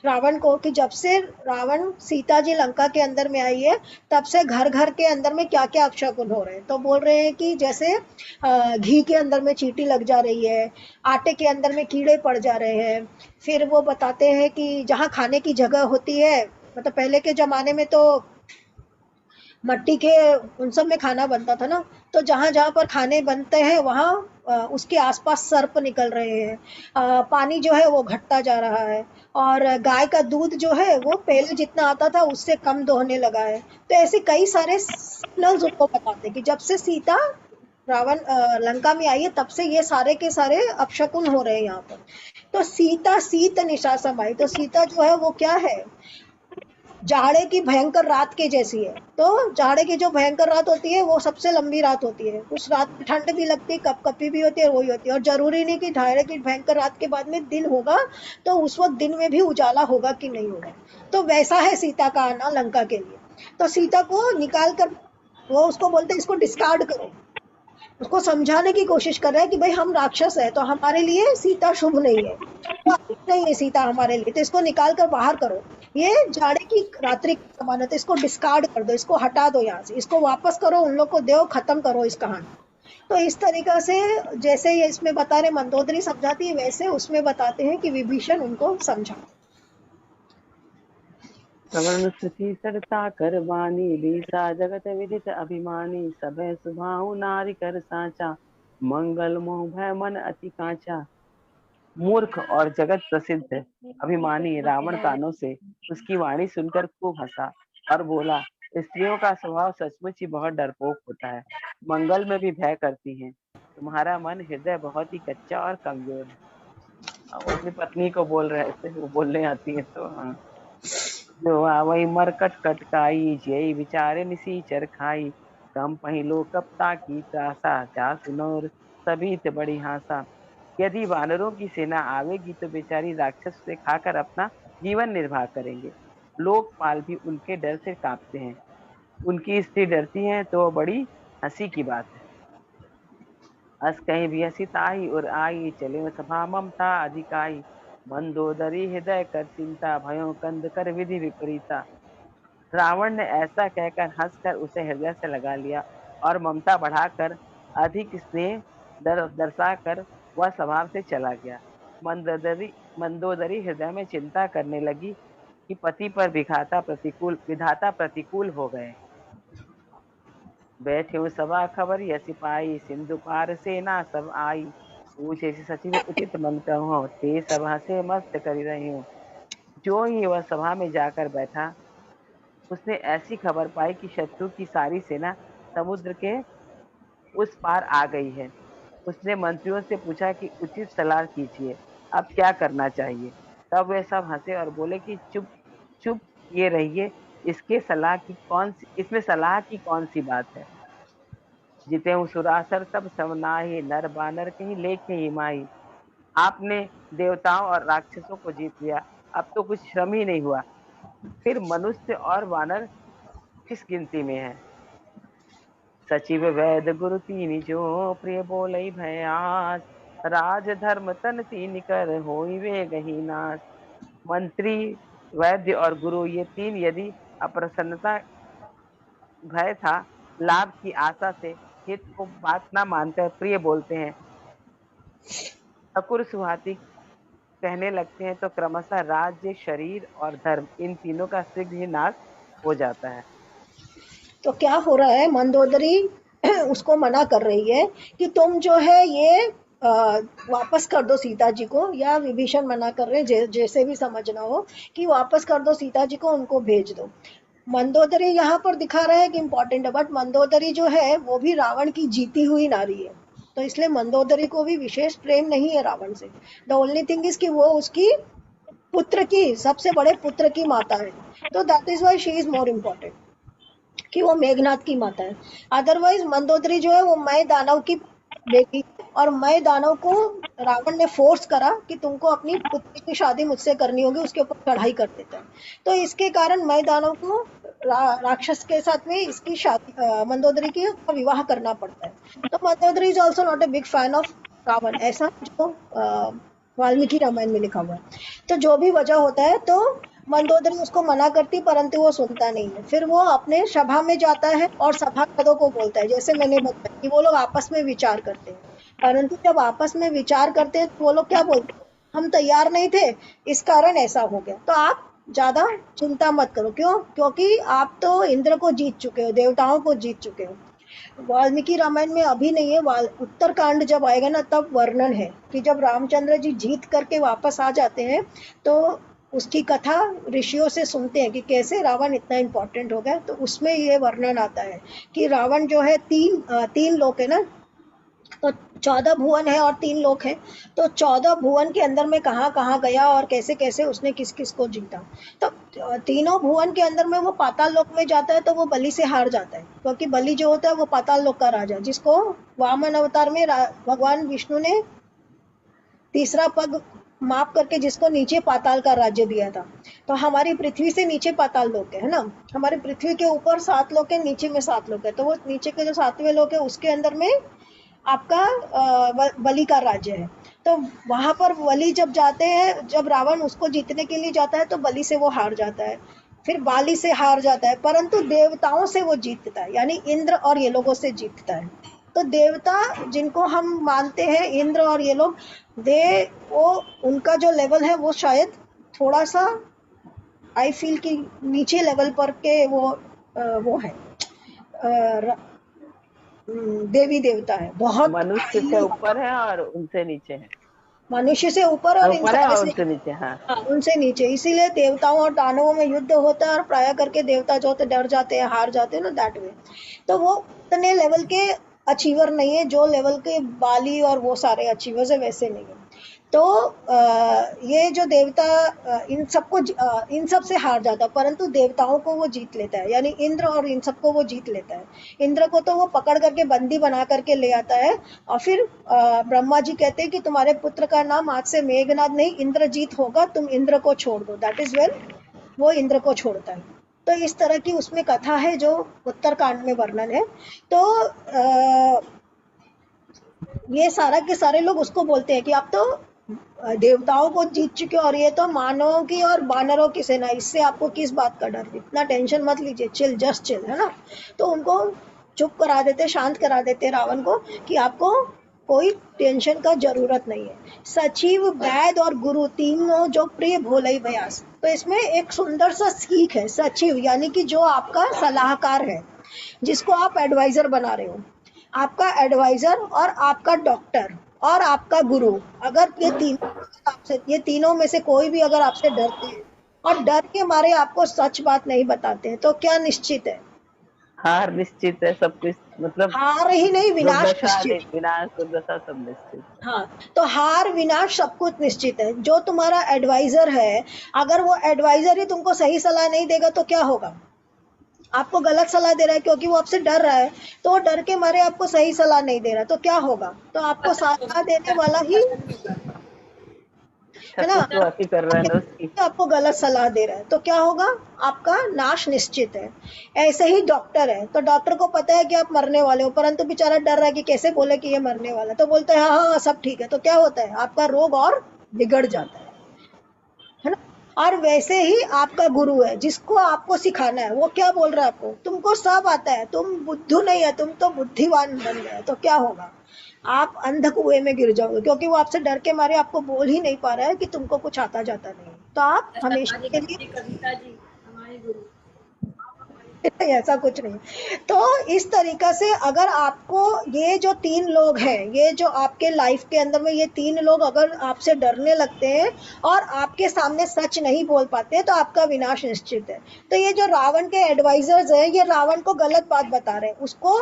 रावण को कि जब से रावण सीता जी लंका के अंदर में आई है, तब से घर घर के अंदर में क्या क्या अपशगुन हो रहे हैं। तो बोल रहे हैं कि जैसे घी के अंदर में चींटी लग जा रही है, आटे के अंदर में कीड़े पड़ जा रहे हैं। फिर वो बताते हैं कि जहाँ खाने की जगह होती है, मतलब पहले के जमाने में तो मट्टी के उन सब में खाना बनता था ना, तो जहां जहां पर खाने बनते हैं वहां उसके आसपास सर्प निकल रहे हैं। पानी जो है वो घटता जा रहा है, और गाय का दूध जो है वो पहले जितना आता था उससे कम दोहने लगा है। तो ऐसे कई सारे सिग्नल्स उनको बताते हैं कि जब से सीता रावण लंका में आई है, तब से ये सारे के सारे अपशकुन हो रहे हैं यहाँ पर। तो सीता सीत निशा समाई, तो सीता जो है वो क्या है, जाड़े की भयंकर रात के जैसी है। तो जाड़े की जो भयंकर रात होती है वो सबसे लंबी रात होती है। उस रात में ठंड भी लगती है, कपकपी भी होती है, वही होती है। और जरूरी नहीं कि जाड़े की भयंकर रात के बाद में दिन होगा तो उस वक्त दिन में भी उजाला होगा कि नहीं होगा। तो वैसा है सीता का आना लंका के लिए। तो सीता को निकाल कर वो उसको बोलते हैं इसको डिस्कार्ड करो। उसको समझाने की कोशिश कर रहा है कि भाई हम राक्षस है तो हमारे लिए सीता शुभ नहीं है, तो अच्छी नहीं है सीता हमारे लिए, तो इसको निकाल कर बाहर करो। ये जाड़े की रात्रि का समान है, तो इसको डिस्कार्ड कर दो, इसको हटा दो यहाँ से, इसको वापस करो, उन लोग को दो, खत्म करो इस कहानी। तो इस तरीका से जैसे ये इसमें बता रहे मंदोदरी समझाती है, वैसे उसमें बताते हैं कि विभीषण उनको समझाते। सवर्ण सुचि सरता कर बानी, लीसा जगत विदित अभिमानी, सब सुभाहु नारी कर साचा, मंगल मोह भय मन अति कांचा। मूर्ख और जगत प्रसिद्ध अभिमानी रावण कानों से उसकी वाणी सुनकर खूब हंसा और बोला, स्त्रियों का स्वभाव सचमुच ही बहुत डरपोक होता है, मंगल में भी भय करती हैं। तुम्हारा मन हृदय बहुत ही कच्चा और कमजोर है। वो अपनी पत्नी को बोल रहे थे, वो बोलने आती है तो हाँ। जो आवई मरकट कटकाई जय विचारे निसीचर खाई कम पहिलो कपता की त्रासा जा सुनोर सभी ते बड़ी हासा। यदि वानरों की सेना आवेगी तो बेचारी राक्षस से खाकर अपना जीवन निर्वाह करेंगे। लोकपाल भी उनके डर से कांपते हैं। उनकी स्त्री डरती है तो वो बड़ी हंसी की बात है। अस कहीं भी हंसी ताई और आई चले में सभा ममता अधिकाई मंदोदरी हृदय कर चिंता भयो कंद कर विधि विपरीता। रावण ने ऐसा कहकर हंसकर उसे हृदय से लगा लिया और ममता बढ़ाकर अधिक स्नेह दर्शाकर वह स्वभाव से चला गया। मंदोदरी हृदय में चिंता करने लगी कि पति पर विधाता प्रतिकूल हो गए। बैठे हूँ सभा खबर यह सिपाही सिंधु पार सेना सब आई पूछे से सचिव उचित मन कहूँ ते सभा से मस्त कर रही हूँ। जो ही वह सभा में जाकर बैठा उसने ऐसी खबर पाई कि शत्रु की सारी सेना समुद्र के उस पार आ गई है। उसने मंत्रियों से पूछा कि उचित सलाह कीजिए, अब क्या करना चाहिए। तब वे सब हंसे और बोले कि चुप चुप ये रहिए, इसमें सलाह की कौन सी बात है। जिते हूँ सुरासर तब सब नाहि नर बानर कहीं लेखे ही माही। आपने देवताओं और राक्षसों को जीत लिया, अब तो कुछ श्रम ही नहीं हुआ, फिर मनुष्य और वानर किस गिनती में है। सचिव वैद गुरु तीन जो प्रिय बोलई भयास राज धर्म तन तीन कर होई वे गही नाश। मंत्री वैद्य और गुरु ये तीन यदि अप्रसन्नता भय था लाभ की आशा से हित को बात ना मानकर प्रिय बोलते हैं, ठकुर सुहाती कहने लगते हैं तो क्रमशः राज्य शरीर और धर्म इन तीनों का शीघ्र ही नाश हो जाता है। तो क्या हो रहा है, मंदोदरी उसको मना कर रही है कि तुम जो है ये अ, वापस कर दो सीता जी को, या विभीषण मना कर रहे हैं, जैसे भी समझना हो, कि वापस कर दो सीता जी को, उनको भेज दो। मंदोदरी यहाँ पर दिखा रहा है कि इंपॉर्टेंट है, बट मंदोदरी जो है वो भी रावण की जीती हुई नारी है, तो इसलिए मंदोदरी को भी विशेष प्रेम नहीं है रावण से। द ओनली थिंग इज कि वो उसकी पुत्र की, सबसे बड़े पुत्र की माता है, तो that is why she is more important, कि वो मेघनाथ की माता है। अदरवाइज मंदोदरी जो है वो मैं दानव की बेटी है, और मैं दानव को रावण ने फोर्स करा कि तुमको अपनी पुत्री की शादी मुझसे करनी होगी, उसके ऊपर चढ़ाई कर देता है। तो इसके कारण मैं दानव को राक्षस के साथ में इसकी शादी, मंदोदरी की विवाह करना पड़ता है। तो Mandodari is also not a big fan of Ravan, ऐसा जो वाल्मीकि रामायण में लिखा हुआ है। तो जो भी वजह होता है, तो मंदोदरी उसको मना करती, परंतु वो सुनता नहीं है। फिर वो अपने सभा में जाता है और सभासदों को बोलता है, जैसे मैंने बताया कि वो लोग आपस में विचार करते हैं, परंतु जब आपस में विचार करते हैं तो वो लोग क्या बोलते हैं, हम तैयार नहीं थे, इस कारण ऐसा हो गया, तो आप ज्यादा चिंता मत करो। क्यों? क्योंकि आप तो इंद्र को जीत चुके हो, देवताओं को जीत चुके हो। वाल्मीकि रामायण में अभी नहीं है, उत्तरकांड जब आएगा ना तब वर्णन है कि जब रामचंद्र जी जीत करके वापस आ जाते हैं, तो उसकी कथा ऋषियों से सुनते हैं कि कैसे रावण इतना इम्पोर्टेंट हो गया। तो उसमें ये वर्णन आता है कि रावण जो है तीन लोक है ना, तो 14 भुवन है और 3 लोक है। तो 14 भुवन के अंदर में कहाँ कहाँ गया और कैसे कैसे उसने किस किस को जीता। तो तीनों भुवन के अंदर में वो पाताल लोक में जाता है, तो वो बलि से हार जाता है, क्योंकि बलि जो होता है वो पाताल लोक का राजा, जिसको वामन अवतार में भगवान विष्णु ने तीसरा पग माप करके जिसको नीचे पाताल का राज्य दिया था। तो हमारी पृथ्वी से नीचे पाताल लोक है ना, हमारी पृथ्वी के ऊपर 7 लोक है, नीचे में 7 लोक है। तो वो नीचे के जो 7वें लोक है उसके अंदर में आपका बलि का राज्य है। तो वहां पर बलि जब जाते हैं, जब रावण उसको जीतने के लिए जाता है, तो बलि से वो हार जाता है, फिर बाली से हार जाता है, परंतु देवताओं से वो जीतता है, यानी इंद्र और ये लोगों से जीतता है। तो देवता जिनको हम मानते हैं, इंद्र और ये लोग, वो उनका जो लेवल है वो शायद थोड़ा सा आई फील कि नीचे लेवल पर के वो है, देवी देवता है, बहुत मनुष्य से ऊपर है और उनसे नीचे है। मनुष्य से ऊपर और ऊपर है इंसान और से उनसे नीचे। हाँ हाँ, उनसे नीचे। इसीलिए देवताओं और दानवों में युद्ध होता है और प्राय करके देवता जो होते हैं डर जाते हैं, हार जाते हैं ना, दैट वे। तो वो उतने लेवल के अचीवर नहीं है जो लेवल के बाली और वो सारे अचीवर्स है, वैसे नहीं है। तो ये जो देवता इन सब से हार जाता है, परंतु देवताओं को वो जीत लेता है, यानी इंद्र और इन सबको वो जीत लेता है। इंद्र को तो वो पकड़ करके बंदी बना करके ले आता है, और फिर ब्रह्मा जी कहते हैं कि तुम्हारे पुत्र का नाम आज से मेघनाद नहीं इंद्रजीत होगा, तुम इंद्र को छोड़ दो। दैट इज वेन वो इंद्र को छोड़ता है। तो इस तरह की उसमें कथा है जो उत्तरकांड में वर्णन है। तो ये सारा के सारे लोग उसको बोलते हैं कि आप तो देवताओं को जीत चुके हो और ये तो मानवों की और बानरों की सेना, इससे आपको किस बात का डर, इतना टेंशन मत लीजिए, चिल, जस्ट चिल, है ना। तो उनको चुप करा देते, शांत करा देते रावण को कि आपको कोई टेंशन का जरूरत नहीं है। सचिव, वैद और गुरु तीनों जो प्रिय भोले व्यास। तो इसमें एक सुंदर सा सीख है। सचिव यानी कि जो आपका सलाहकार है, जिसको आप एडवाइजर बना रहे हो, आपका एडवाइजर और आपका डॉक्टर और आपका गुरु, अगर ये तीनों में से कोई भी अगर आपसे डरते हैं और डर के मारे आपको सच बात नहीं बताते हैं, तो क्या निश्चित है? हार निश्चित है सब कुछ, मतलब हार ही नहीं, विनाश दुर्दशा निश्चित। विनाश दुर्दशा सब निश्चित। हाँ, तो हार विनाश सब कुछ निश्चित है। जो तुम्हारा एडवाइजर है, अगर वो एडवाइजर ही तुमको सही सलाह नहीं देगा तो क्या होगा? आपको गलत सलाह दे रहा है क्योंकि वो आपसे डर रहा है, तो वो डर के मारे आपको सही सलाह नहीं दे रहा, तो क्या होगा? तो आपको सलाह देने वाला ही, है ना, शत्रुत्व अति कर रहा है ना उसकी। आपको गलत सलाह दे रहा है, तो क्या होगा? आपका नाश निश्चित है। ऐसे ही डॉक्टर है, तो डॉक्टर को पता है कि आप मरने वाले हो, परंतु बेचारा डर रहा है कि कैसे बोले कि ये मरने वाला है, तो बोलता है हाँ हाँ सब ठीक है, तो क्या होता है? आपका रोग और बिगड़ जाता है ना। और वैसे ही आपका गुरु है, जिसको आपको सिखाना है, वो क्या बोल रहा है आपको? तुमको सब आता है, तुम बुद्धू नहीं है, तुम तो बुद्धिमान बन गए, तो क्या होगा? आप अंध कुएं में गिर जाओगे, क्योंकि वो आपसे डर के मारे आपको बोल ही नहीं पा रहा है कि तुमको कुछ आता जाता नहीं है। तो आप हमेशा के लिए कविता जी हमारे गुरु। ऐसा कुछ नहीं। तो इस तरीका से अगर आपको ये जो तीन लोग हैं, ये जो आपके लाइफ के अंदर में ये तीन लोग अगर आपसे डरने लगते हैं और आपके सामने सच नहीं बोल पाते, तो आपका विनाश निश्चित है। तो ये जो रावण के एडवाइजर्स हैं, ये रावण को गलत बात बता रहे हैं, उसको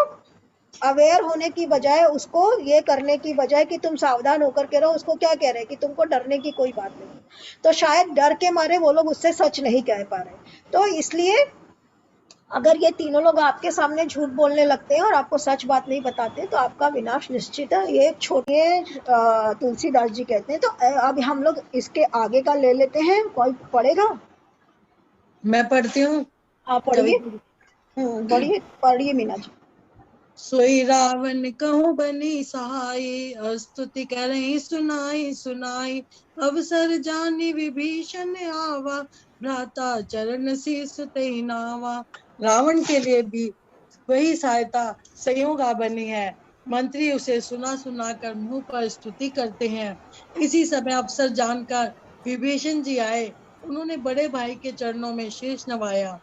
अवेयर होने की बजाय, उसको ये करने की बजाय कि तुम सावधान होकर के रहो, उसको क्या कह रहे हैं कि तुमको डरने की कोई बात नहीं। तो शायद डर के मारे वो लोग उससे सच नहीं कह पा रहे। तो इसलिए अगर ये तीनों लोग आपके सामने झूठ बोलने लगते हैं और आपको सच बात नहीं बताते, तो आपका विनाश निश्चित है। ये एक छोटे तुलसीदास जी कहते हैं। तो अब हम लोग इसके आगे का ले लेते हैं। कोई पढ़ेगा? मैं पढ़ती हूँ। हाँ, पढ़िए। पढ़िए पढ़िए मीना जी। सोई रावण कहूँ बनी सहाय, स्तुति करें सुनाई सुनाई। अवसर जानी विभीषण आवा, भ्राता चरण शीस तेहि नावा। रावण के लिए भी वही सहायता संयोगा बनी है। मंत्री उसे सुना सुना कर मुंह पर स्तुति करते हैं। इसी समय अवसर जानकर विभीषण जी आए। उन्होंने बड़े भाई के चरणों में शीश नवाया।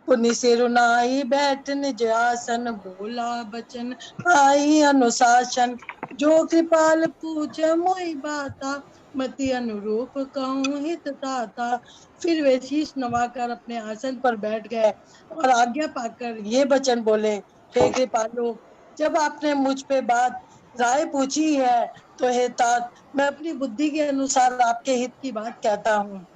पुनि सिरुनाई बैठ निज आसन, बोला बचन आई अनुशासन। जो कृपाल पूछ मोहि बाता, मति अनुरूप कहूँ हित ताता। फिर वे शीश नवाकर अपने आसन पर बैठ गए और आज्ञा पाकर ये वचन बोले, हे कृपालु, जब आपने मुझ पे बात राय पूछी है, तो हे तात, मैं अपनी बुद्धि के अनुसार आपके हित की बात कहता हूँ।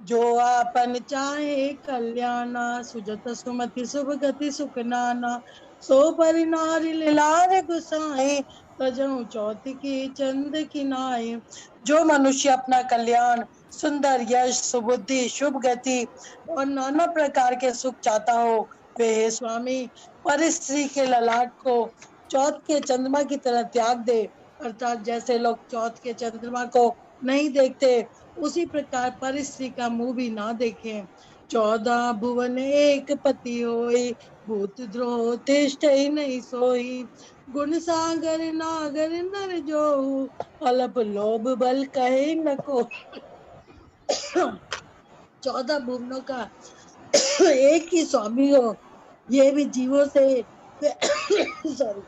जो आपन चाहे कल्याणा, सुजत सुमति शुभ गति सुख नाना। सो परि नारी लार गुसाए, तजहु चौथ की चंद की नाए। जो मनुष्य अपना कल्याण, सुंदर यश, सुबुद्धि, शुभ गति और नाना प्रकार के सुख चाहता हो, वे हे स्वामी परिस्त्री के ललाट को चौथ के चंद्रमा की तरह त्याग दे। अर्थात जैसे लोग चौथ के चंद्रमा को नहीं देखते, उसी प्रकार परिस्त्री का मुंह भी ना देखें। 14 भुवन एक पति होई, भूत द्रोह तिष्ठ ही नहीं सोई। गुण सागर नागर नर जो, अलप लोभ बल कहे न को। 14 भुवनों का एक ही स्वामी हो, ये भी जीवों से सॉरी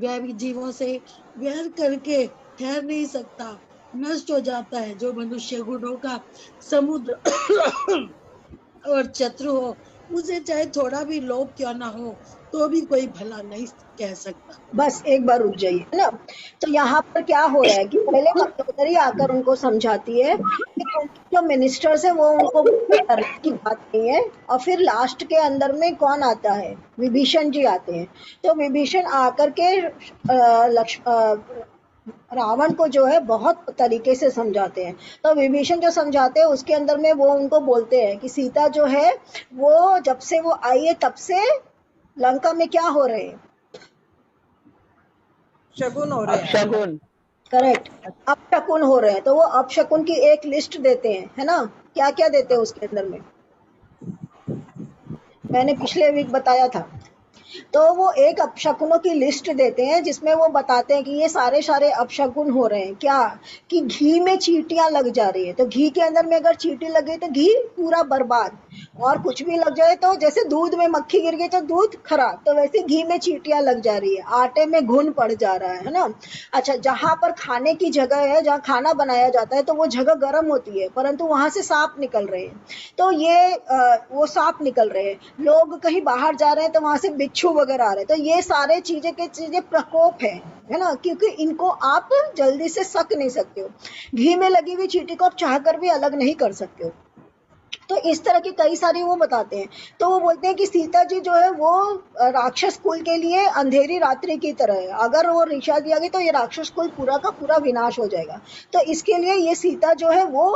वैर जीवों से वैर करके ठहर नहीं सकता, नष्ट हो जाता है। जो मनुष्य गुणों का समुद्र और शत्रु हो, उसे चाहे थोड़ा भी लोभ क्यों ना हो, तो भी कोई भला नहीं कह सकता। बस एक बार रुक जाइए, है ना। तो यहाँ पर क्या हो रहा है कि पहले मंदोदरी आकर उनको समझाती है कि उनके जो मिनिस्टर्स है वो उनको करने की बात नहीं है। और फिर लास्ट के अंदर में कौन आता है, विभीषण जी आते हैं। तो विभीषण आकर के रावण को जो है बहुत तरीके से समझाते हैं। तो विभीषण जो समझाते हैं उसके अंदर में वो उनको बोलते हैं कि सीता जो है वो जब से वो आई है तब से लंका में क्या हो रहे हैं, शगुन हो रहे हैं। अपशगुन। करेक्ट, अपशकुन हो रहे हैं। तो वो अपशकुन की एक लिस्ट देते हैं, है ना। क्या क्या देते हैं उसके अंदर में, मैंने पिछले वीक बताया था। तो वो एक अपशकुनों की लिस्ट देते हैं जिसमें वो बताते हैं कि ये सारे सारे अपशकुन हो रहे हैं। क्या कि घी में चींटियां लग जा रही है, तो घी के अंदर में अगर चींटी लग गई तो घी पूरा बर्बाद। और कुछ भी लग जाए तो जैसे दूध में मक्खी गिर गई तो दूध खराब, तो वैसे घी में चींटियां लग जा रही है, आटे में घुन पड़ जा रहा है ना। अच्छा, जहां पर खाने की जगह है, जहां खाना बनाया जाता है, तो वो जगह गर्म होती है परंतु वहां से सांप निकल रहे हैं। तो ये वो सांप निकल रहे हैं। लोग कहीं बाहर जा रहे हैं तो वहां से बिच्छू वगैरह आ रहे हैं। तो ये सारे चीजें प्रकोप है ना, क्योंकि इनको आप जल्दी से सक नहीं सकते हो। घी में लगी हुई चींटी को आप चाहकर भी अलग नहीं कर सकते हो। तो इस तरह की कई सारी वो बताते हैं। तो वो बोलते हैं कि सीता जी जो है वो राक्षस कुल के लिए अंधेरी रात्रि की तरह है। अगर वो रिशा दिया गया तो ये राक्षस कुल पूरा का पूरा विनाश हो जाएगा। तो इसके लिए ये सीता जो है वो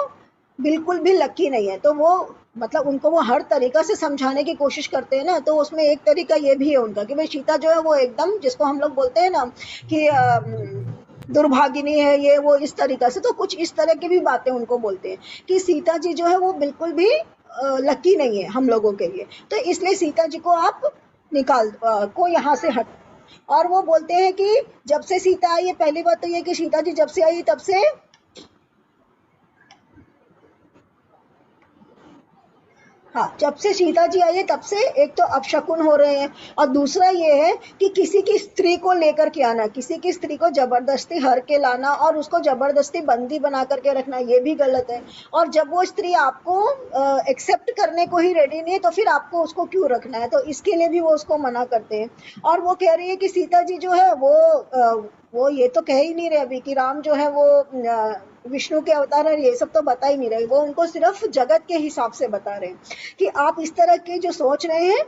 बिल्कुल भी लकी नहीं है। तो वो मतलब उनको वो हर तरीका से समझाने की कोशिश करते हैं ना। तो उसमें एक तरीका ये भी है उनका कि भाई सीता जो है वो एकदम, जिसको हम लोग बोलते हैं ना कि दुर्भागिनी है ये वो, इस तरीका से। तो कुछ इस तरह की भी बातें उनको बोलते हैं कि सीता जी जो है वो बिल्कुल भी लकी नहीं है हम लोगों के लिए। तो इसलिए सीता जी को आप को यहाँ से हट। और वो बोलते हैं कि जब से सीता आई है, पहली बात तो ये कि सीता जी जब से आई तब से हाँ, जब से सीता जी आई है तब से एक तो अपशकुन हो रहे हैं। और दूसरा ये है कि किसी की स्त्री को लेकर के आना, किसी की स्त्री को जबरदस्ती हर के लाना और उसको जबरदस्ती बंदी बना करके रखना, ये भी गलत है। और जब वो स्त्री आपको एक्सेप्ट करने को ही रेडी नहीं है तो फिर आपको उसको क्यों रखना है, तो इसके लिए भी वो उसको मना करते हैं। और वो कह रही है कि सीता जी जो है वो ये तो कह ही नहीं रहे अभी कि राम जो है वो विष्णु के अवतार है, ये सब तो बता ही नहीं रहे। वो उनको सिर्फ जगत के हिसाब से बता रहे हैं कि आप इस तरह के जो सोच रहे हैं,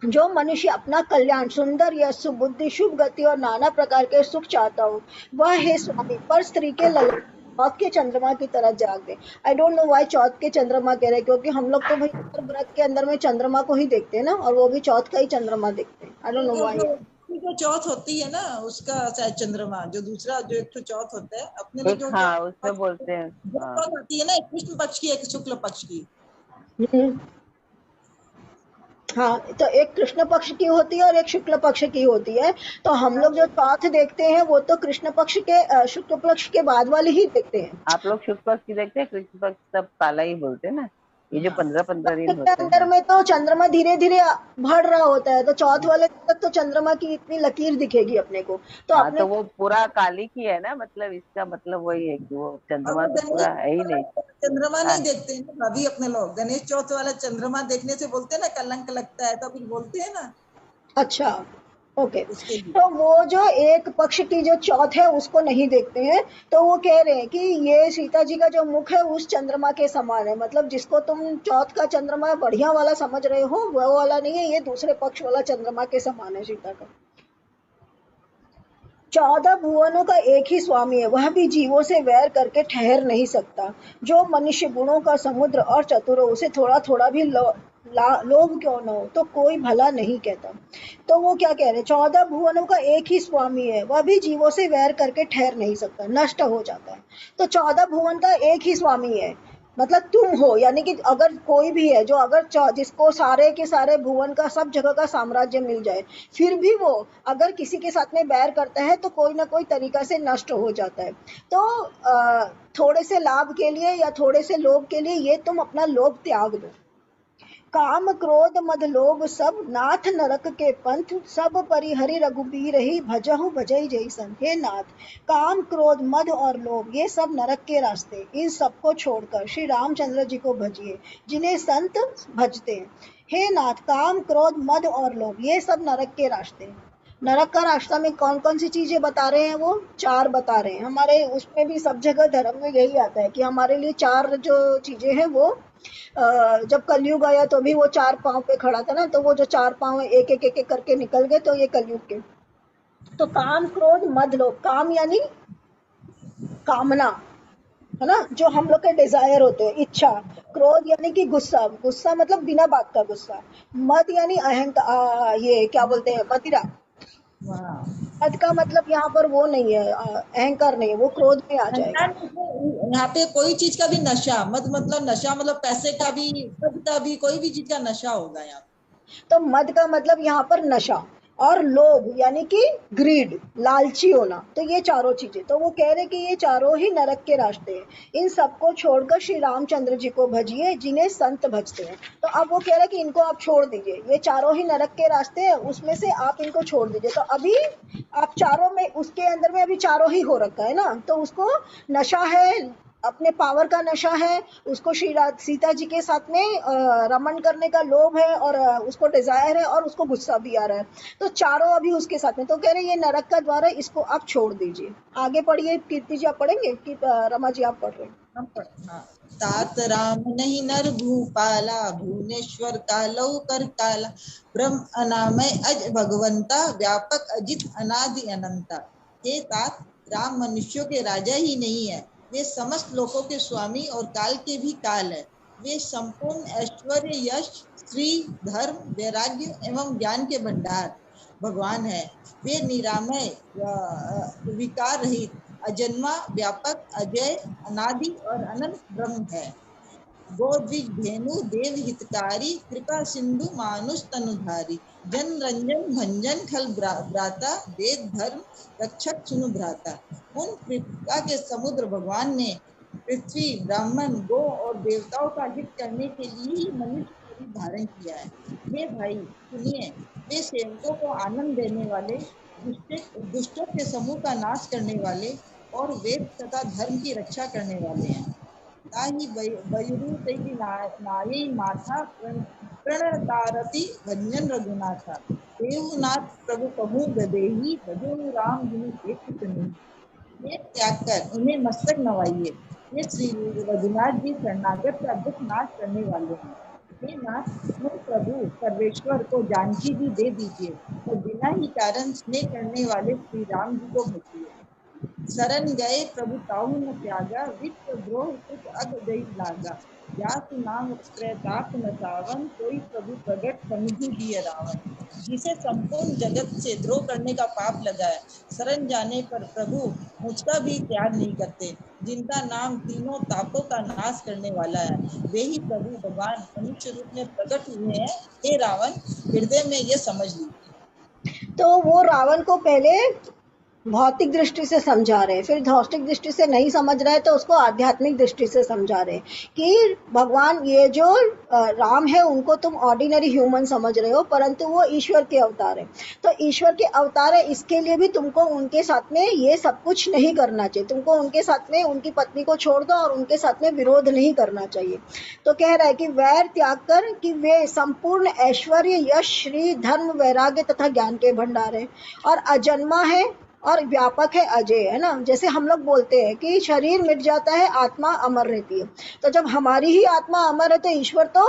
जो मनुष्य अपना कल्याण, सुंदर यश, सुबुद्धि, शुभ गति और नाना प्रकार के सुख चाहता हो, वह है स्वामी, पर स्त्री के ललन चौथ के चंद्रमा की तरह जाग दे। आई डोंट नो वाई चौथ के चंद्रमा कह रहे हैं, क्योंकि हम लोग तो भाई हर व्रत के अंदर में चंद्रमा को ही देखते हैं ना, और वो भी चौथ का ही चंद्रमा देखते हैं। I don't know why. जो चौथ होती है ना उसका शायद चंद्रमा, जो दूसरा जो एक तो चौथ होता है अपने में जो हाँ, उसमें बोलते हैं चौथ होती है ना, एक कृष्ण पक्ष की एक शुक्ल पक्ष की। हाँ, तो एक कृष्ण पक्ष की होती है और एक शुक्ल पक्ष की होती है। तो हम लोग जो चौथ देखते हैं वो तो कृष्ण पक्ष के शुक्ल पक्ष के बाद वाले ही देखते हैं। आप लोग शुक्ल पक्ष की देखते हैं, कृष्ण पक्ष सब काला ही बोलते हैं ना। ये जो 15-15 दिन के होते अंदर हैं में तो चंद्रमा धीरे धीरे बढ़ रहा होता है, तो चौथ वाले तक तो चंद्रमा की इतनी लकीर दिखेगी अपने को। तो हाँ, अपने तो वो पूरा काली की है ना, मतलब इसका मतलब वही है कि वो चंद्रमा तो पूरा है ही नहीं। चंद्रमा नहीं देखते हैं ना अभी अपने लोग, गणेश चौथ वाला चंद्रमा देखने से बोलते हैं ना कलंक लगता है, तो फिर बोलते हैं ना। अच्छा, ओके। तो वो जो एक पक्ष की जो चौथ है उसको नहीं देखते हैं। तो वो कह रहे हैं कि ये सीता जी का जो मुख है उस चंद्रमा के समान है। मतलब जिसको तुम चौथ का चंद्रमा बढ़िया वाला समझ रहे हो वो वाला नहीं है, ये दूसरे पक्ष वाला चंद्रमा के समान है सीता का। 14 भुवनों का एक ही स्वामी है, वह भी जीवों से वैर करके ठहर नहीं सकता। जो मनुष्य गुणों का समुद्र और चतुर हो, उसे थोड़ा थोड़ा भी लोभ क्यों न हो, तो कोई भला नहीं कहता। तो वो क्या कह रहे हैं, 14 भुवनों का एक ही स्वामी है, वह भी जीवों से वैर करके ठहर नहीं सकता, नष्ट हो जाता है। तो 14 भुवन का एक ही स्वामी है, मतलब तुम हो, यानी कि अगर कोई भी है जो अगर जिसको सारे के सारे भुवन का सब जगह का साम्राज्य मिल जाए, फिर भी वो अगर किसी के साथ में बैर करता है तो कोई ना कोई तरीका से नष्ट हो जाता है। तो थोड़े से लाभ के लिए या थोड़े से लोभ के लिए ये तुम अपना लोभ त्याग दो। काम क्रोध मद लोभ सब नाथ नरक के पंथ सब परिहरि रघुबीर ही भजहु भजई जय संत। हे नाथ, काम क्रोध मद और लोभ ये सब नरक के रास्ते, इन सबको छोड़कर श्री रामचंद्र जी को भजिए जिन्हें संत भजते हैं। हे नाथ, काम क्रोध मद और लोभ ये सब नरक के रास्ते हैं। नरक का रास्ता में कौन कौन सी चीजें बता रहे हैं? वो 4 बता रहे हैं। हमारे उसमें भी सब जगह धर्म में यही आता है कि हमारे लिए 4 जो चीजें हैं वो जब कलयुग आया तो भी वो 4 पांव पे खड़ा था ना, तो वो जो 4 पांव एक एक एक एक करके निकल गए, तो ये कलयुग के। तो काम क्रोध मद लोभ, काम यानी कामना है ना, जो हम लोग के डिजायर होते हैं, इच्छा। क्रोध यानी कि गुस्सा, गुस्सा मतलब बिना बात का गुस्सा। मद यानी अहंकार, ये क्या बोलते हैं, मदिरा। मद का मतलब यहाँ पर वो नहीं है, अहंकार नहीं है, वो क्रोध में आ जाएगा। यहाँ पे कोई चीज का भी नशा, मत मतलब नशा मतलब पैसे का भी, पद का भी, कोई भी चीज का नशा होगा यहाँ। तो मद का मतलब यहाँ पर नशा, और लोभ यानी कि ग्रीड, लालची होना। तो ये चारों चीजें, तो वो कह रहे कि ये चारों ही नरक के रास्ते हैं। इन सबको छोड़कर श्री रामचंद्र जी को भजिए जिन्हें संत भजते हैं। तो अब वो कह रहे कि इनको आप छोड़ दीजिए, ये चारों ही नरक के रास्ते हैं, उसमें से आप इनको छोड़ दीजिए। तो अभी आप चारों में, उसके अंदर में अभी चारों ही हो रखा है ना, तो उसको नशा है, अपने पावर का नशा है, उसको सीता जी के साथ में रमन करने का लोभ है, और उसको डिजायर है, और उसको गुस्सा भी आ रहा है। तो चारों अभी उसके साथ में। तो कह रहे ये नरक का द्वार है, इसको आप छोड़ दीजिए। आगे पढ़िए, कीर्ति जी आप पढ़ेंगे कि रमा जी आप पढ़ रहे हैं? तात राम नहीं नर भूपाला, भुवनेश्वर कालौ कर काला, ब्रह्म अनामय अज भगवंता, व्यापक अजित अनादि अनंता। हे तात, राम मनुष्यों के राजा ही नहीं है, वे समस्त लोकों के स्वामी और काल के भी काल है। वे संपूर्ण ऐश्वर्य, यश, श्री, धर्म, वैराग्य एवं ज्ञान के भंडार भगवान है। वे निरामय, विकार रहित, अजन्मा, व्यापक, अजय, अनादि और अनंत ब्रह्म है। गोद्विज धेनु देव हितकारी, कृपा सिंधु मानुष तनुधारी, जन रंजन भंजन खल भ्राता, वेद धर्म रक्षक सुनु भ्राता। उन कृपा के समुद्र भगवान ने पृथ्वी, ब्राह्मण, गो और देवताओं का हित करने के लिए ही मनुष्य शरीर धारण किया है। हे भाई सुनिए, वे सेवकों को आनंद देने वाले, दुष्टों के समूह का नाश करने वाले और वेद तथा धर्म की रक्षा करने वाले हैं। ताहि बयरु तैहि नाये माथा प्रणतारति भंजन रघुनाथा, देवनाथ प्रभु कहूँ गदेही, भजो राम जिनि एक सुनी। ये त्याग कर उन्हें मस्तक नवाइए, ये श्री रघुनाथ जी शरणागत का दुख नाश करने वाले हैं। हे नाथ, उन प्रभु सर्वेश्वर को जानकी भी दे दीजिए और बिना ही कारण स्नेह करने वाले श्री राम जी को भजिए। शरण गए प्रभु ताहु न त्यागा, विप्र द्रोह कुछ अग गई लागा, जासु नाम प्रताप न सावन, कोई प्रभु प्रगट समुझु दिय रावण। जिसे संपूर्ण जगत से द्रोह करने का पाप लगा है, शरण जाने पर प्रभु मुझका भी त्याग नहीं करते। जिनका नाम तीनों तापों का नाश करने वाला है, वे ही प्रभु भगवान मनुष्य रूप में प्रकट हुए हैं। हे रावण, हृदय में ये समझ ली। तो वो रावण को पहले भौतिक दृष्टि से समझा रहे हैं, फिर भौतिक दृष्टि से नहीं समझ रहे तो उसको आध्यात्मिक दृष्टि से समझा रहे हैं कि भगवान, ये जो राम है उनको तुम ऑर्डिनरी ह्यूमन समझ रहे हो, परंतु वो ईश्वर के अवतार है। तो ईश्वर के अवतार है, इसके लिए भी तुमको उनके साथ में ये सब कुछ नहीं करना चाहिए। तुमको उनके साथ में उनकी पत्नी को छोड़ दो और उनके साथ में विरोध नहीं करना चाहिए। तो कह रहा है कि वैर त्याग कर, कि वे संपूर्ण ऐश्वर्य, यश, श्री, धर्म, वैराग्य तथा ज्ञान के भंडार है, और अजन्मा है, और व्यापक है, अजय है ना। जैसे हम लोग बोलते हैं कि शरीर मिट जाता है, आत्मा अमर रहती है। तो जब हमारी ही आत्मा अमर है तो ईश्वर तो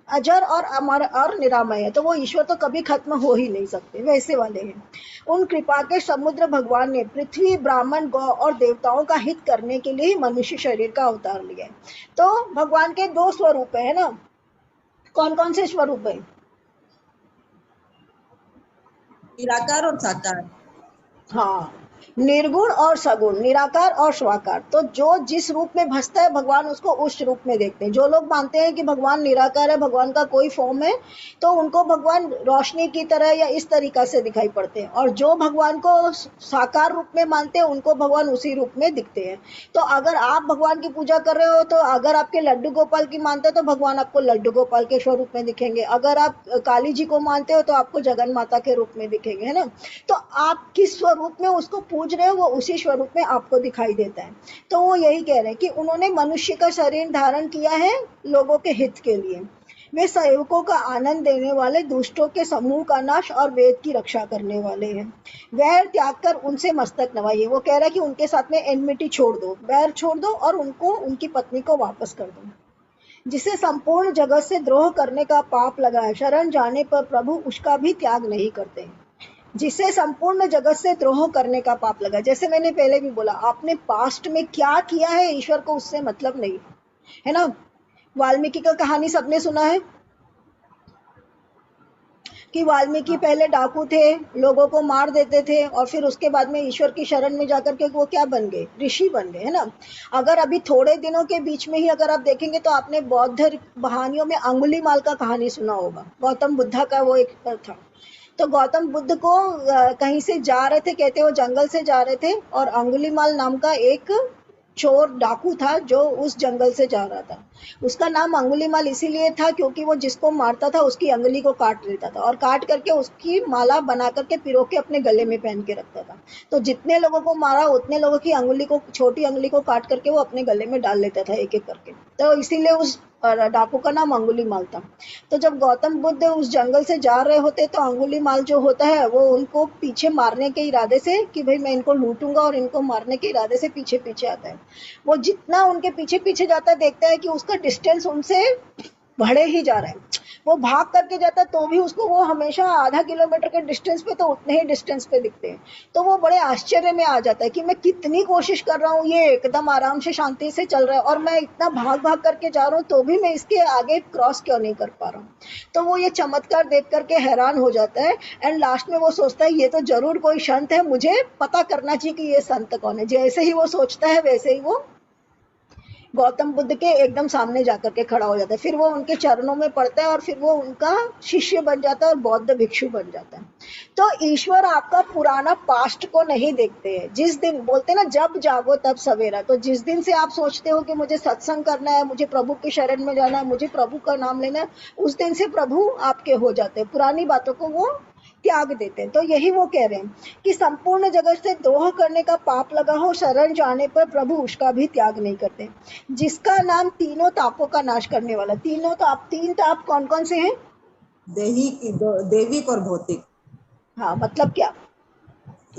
अजर और अमर और निरामय है, तो वो ईश्वर तो कभी खत्म हो ही नहीं सकते, वैसे वाले हैं। उन कृपा के समुद्र भगवान ने पृथ्वी, ब्राह्मण, गौ और देवताओं का हित करने के लिए मनुष्य शरीर का अवतार लिया है। तो भगवान के 2 स्वरूप है ना। कौन कौन से स्वरूप है? निराकार और साकार। हाँ, निर्गुण और सगुण, निराकार और स्वाकार। तो जो जिस रूप में भसता है भगवान उसको उस रूप में देखते हैं। जो लोग मानते हैं कि भगवान निराकार है, भगवान का कोई फॉर्म है, तो उनको भगवान रोशनी की तरह या इस तरीका से दिखाई पड़ते हैं, और जो भगवान को साकार रूप में मानते हैं उनको भगवान उसी रूप में दिखते हैं। तो अगर आप भगवान की पूजा कर रहे हो, तो अगर आपके लड्डू गोपाल की मानते हो तो भगवान आपको लड्डू गोपाल के स्वरूप में दिखेंगे, अगर आप काली जी को मानते हो तो आपको जगन माता के रूप में दिखेंगे, है ना। तो आप किस स्वरूप में उसको पूज रहे हो वो उसी स्वरूप में आपको दिखाई देता है। तो वो यही कह रहे हैं कि उन्होंने मनुष्य का शरीर धारण किया है लोगों के हित के लिए। वे सेवकों का आनंद देने वाले, दुष्टों के समूह का नाश और वेद की रक्षा करने वाले हैं। वैर त्याग कर उनसे मस्तक नवाइए। वो कह रहा है कि उनके साथ में एनमिटी छोड़ दो, वैर छोड़ दो और उनको, उनकी पत्नी को वापस कर दो। जिसे संपूर्ण जगत से द्रोह करने का पाप लगा है, शरण जाने पर प्रभु उसका भी त्याग नहीं करते। जिसे संपूर्ण जगत से द्रोह करने का पाप लगा, जैसे मैंने पहले भी बोला, आपने पास्ट में क्या किया है ईश्वर को उससे मतलब नहीं है ना। वाल्मीकि का कहानी सबने सुना है कि वाल्मीकि पहले डाकू थे, लोगों को मार देते थे, और फिर उसके बाद में ईश्वर की शरण में जाकर के वो क्या बन गए, ऋषि बन गए, है ना। अगर अभी थोड़े दिनों के बीच में ही अगर आप देखेंगे तो आपने बौद्ध कहानियों में अंगुलीमाल का कहानी सुना होगा, गौतम बुद्धा का वो एक था। तो गौतम बुद्ध को कहीं से जा रहे थे, कहते वो जंगल से जा रहे थे, और अंगुलीमाल नाम का एक चोर डाकू था जो उस जंगल से जा रहा था। उसका नाम अंगुलीमाल इसीलिए था क्योंकि वो जिसको मारता था उसकी अंगुली को काट लेता था, और काट करके उसकी माला बना करके पिरो के अपने गले में पहन के रखता था। तो जितने लोगों को मारा उतने लोगों की अंगुली को, छोटी अंगुली को काट करके वो अपने गले में डाल लेता था एक एक करके। तो इसीलिए उस डाकू का नाम अंगुलीमाल था। तो जब गौतम बुद्ध उस जंगल से जा रहे होते तो अंगुलीमाल जो होता है वो उनको पीछे मारने के इरादे से, कि भाई मैं इनको लूटूंगा, और इनको मारने के इरादे से पीछे पीछे आता है। वो जितना उनके पीछे पीछे जाता है देखता है कि उसका डिस्टेंस उनसे बढ़े ही जा रहा है। वो भाग करके जाता है तो भी उसको वो हमेशा आधा किलोमीटर के डिस्टेंस पे, तो उतने ही डिस्टेंस पे दिखते हैं। तो वो बड़े आश्चर्य में आ जाता है कि मैं कितनी कोशिश कर रहा हूँ, ये एकदम आराम से शांति से चल रहा है, और मैं इतना भाग भाग करके जा रहा हूँ तो भी मैं इसके आगे क्रॉस क्यों नहीं कर पा रहा हूँ। तो वो ये चमत्कार देख करके हैरान हो जाता है, एंड लास्ट में वो सोचता है ये तो जरूर कोई संत है, मुझे पता करना चाहिए कि ये संत कौन है। जैसे ही वो सोचता है वैसे ही वो गौतम बुद्ध के एकदम सामने जाकर के खड़ा हो जाता है। फिर वो उनके चरणों में पड़ता है और फिर वो उनका शिष्य बन जाता है और बौद्ध भिक्षु बन जाता है। तो ईश्वर आपका पुराना पास्ट को नहीं देखते हैं। जिस दिन बोलते ना जब जागो तब सवेरा, तो जिस दिन से आप सोचते हो कि मुझे सत्संग करना है, मुझे प्रभु की शरण में जाना है, मुझे प्रभु का नाम लेना है, उस दिन से प्रभु आपके हो जाते हैं, पुरानी बातों को वो त्याग देते हैं। तो यही वो कह रहे हैं कि संपूर्ण जगत से द्रोह करने का पाप लगा हो, शरण जाने पर प्रभु उसका भी त्याग नहीं करते। जिसका नाम तीनों तापों का नाश करने वाला। तीनों ताप, तीन ताप कौन कौन से हैं? दैविक और भौतिक। हाँ, मतलब क्या?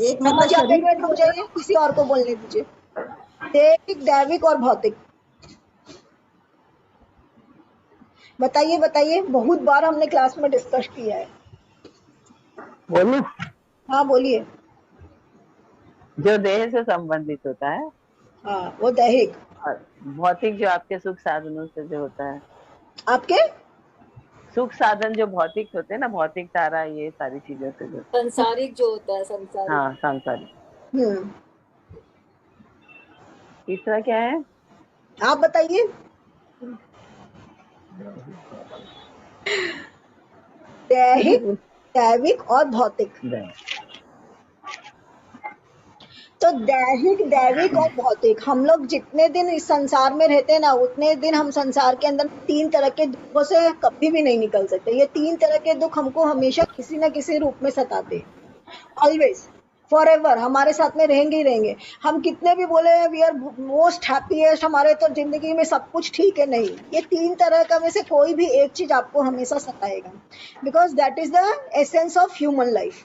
एक मतलब आप एक शरीर मिनट रुक जाइए, किसी और को बोलने दीजिए। दैविक, दैविक और भौतिक, बताइए बताइए, बहुत बार हमने क्लास में डिस्कस किया है। बोलूं? हाँ बोलिए। जो देह से संबंधित होता है, हाँ वो दैहिक। और भौतिक जो आपके सुख साधनों से जो होता है। आपके सुख साधन जो भौतिक होते हैं ना, भौतिक तारा, ये सारी चीजों से जो, संसारिक जो होता है, संसारिक। हाँ सांसारिक। हम्म, तीसरा क्या है? आप बताइए। दैहिक, दैविक और भौतिक। तो दैहिक, दैविक और भौतिक, हम लोग जितने दिन इस संसार में रहते हैं ना उतने दिन हम संसार के अंदर तीन तरह के दुखों से कभी भी नहीं निकल सकते। ये तीन तरह के दुख हमको हमेशा किसी न किसी रूप में सताते हैं, ऑलवेज, फॉर एवर हमारे साथ में रहेंगे ही रहेंगे। हम कितने भी बोले वी आर मोस्ट हैप्पीएस्ट, हमारे तो जिंदगी में सब कुछ ठीक है, नहीं, ये तीन तरह का में से कोई भी एक चीज आपको हमेशा सताएगा, because that is the essence of human life.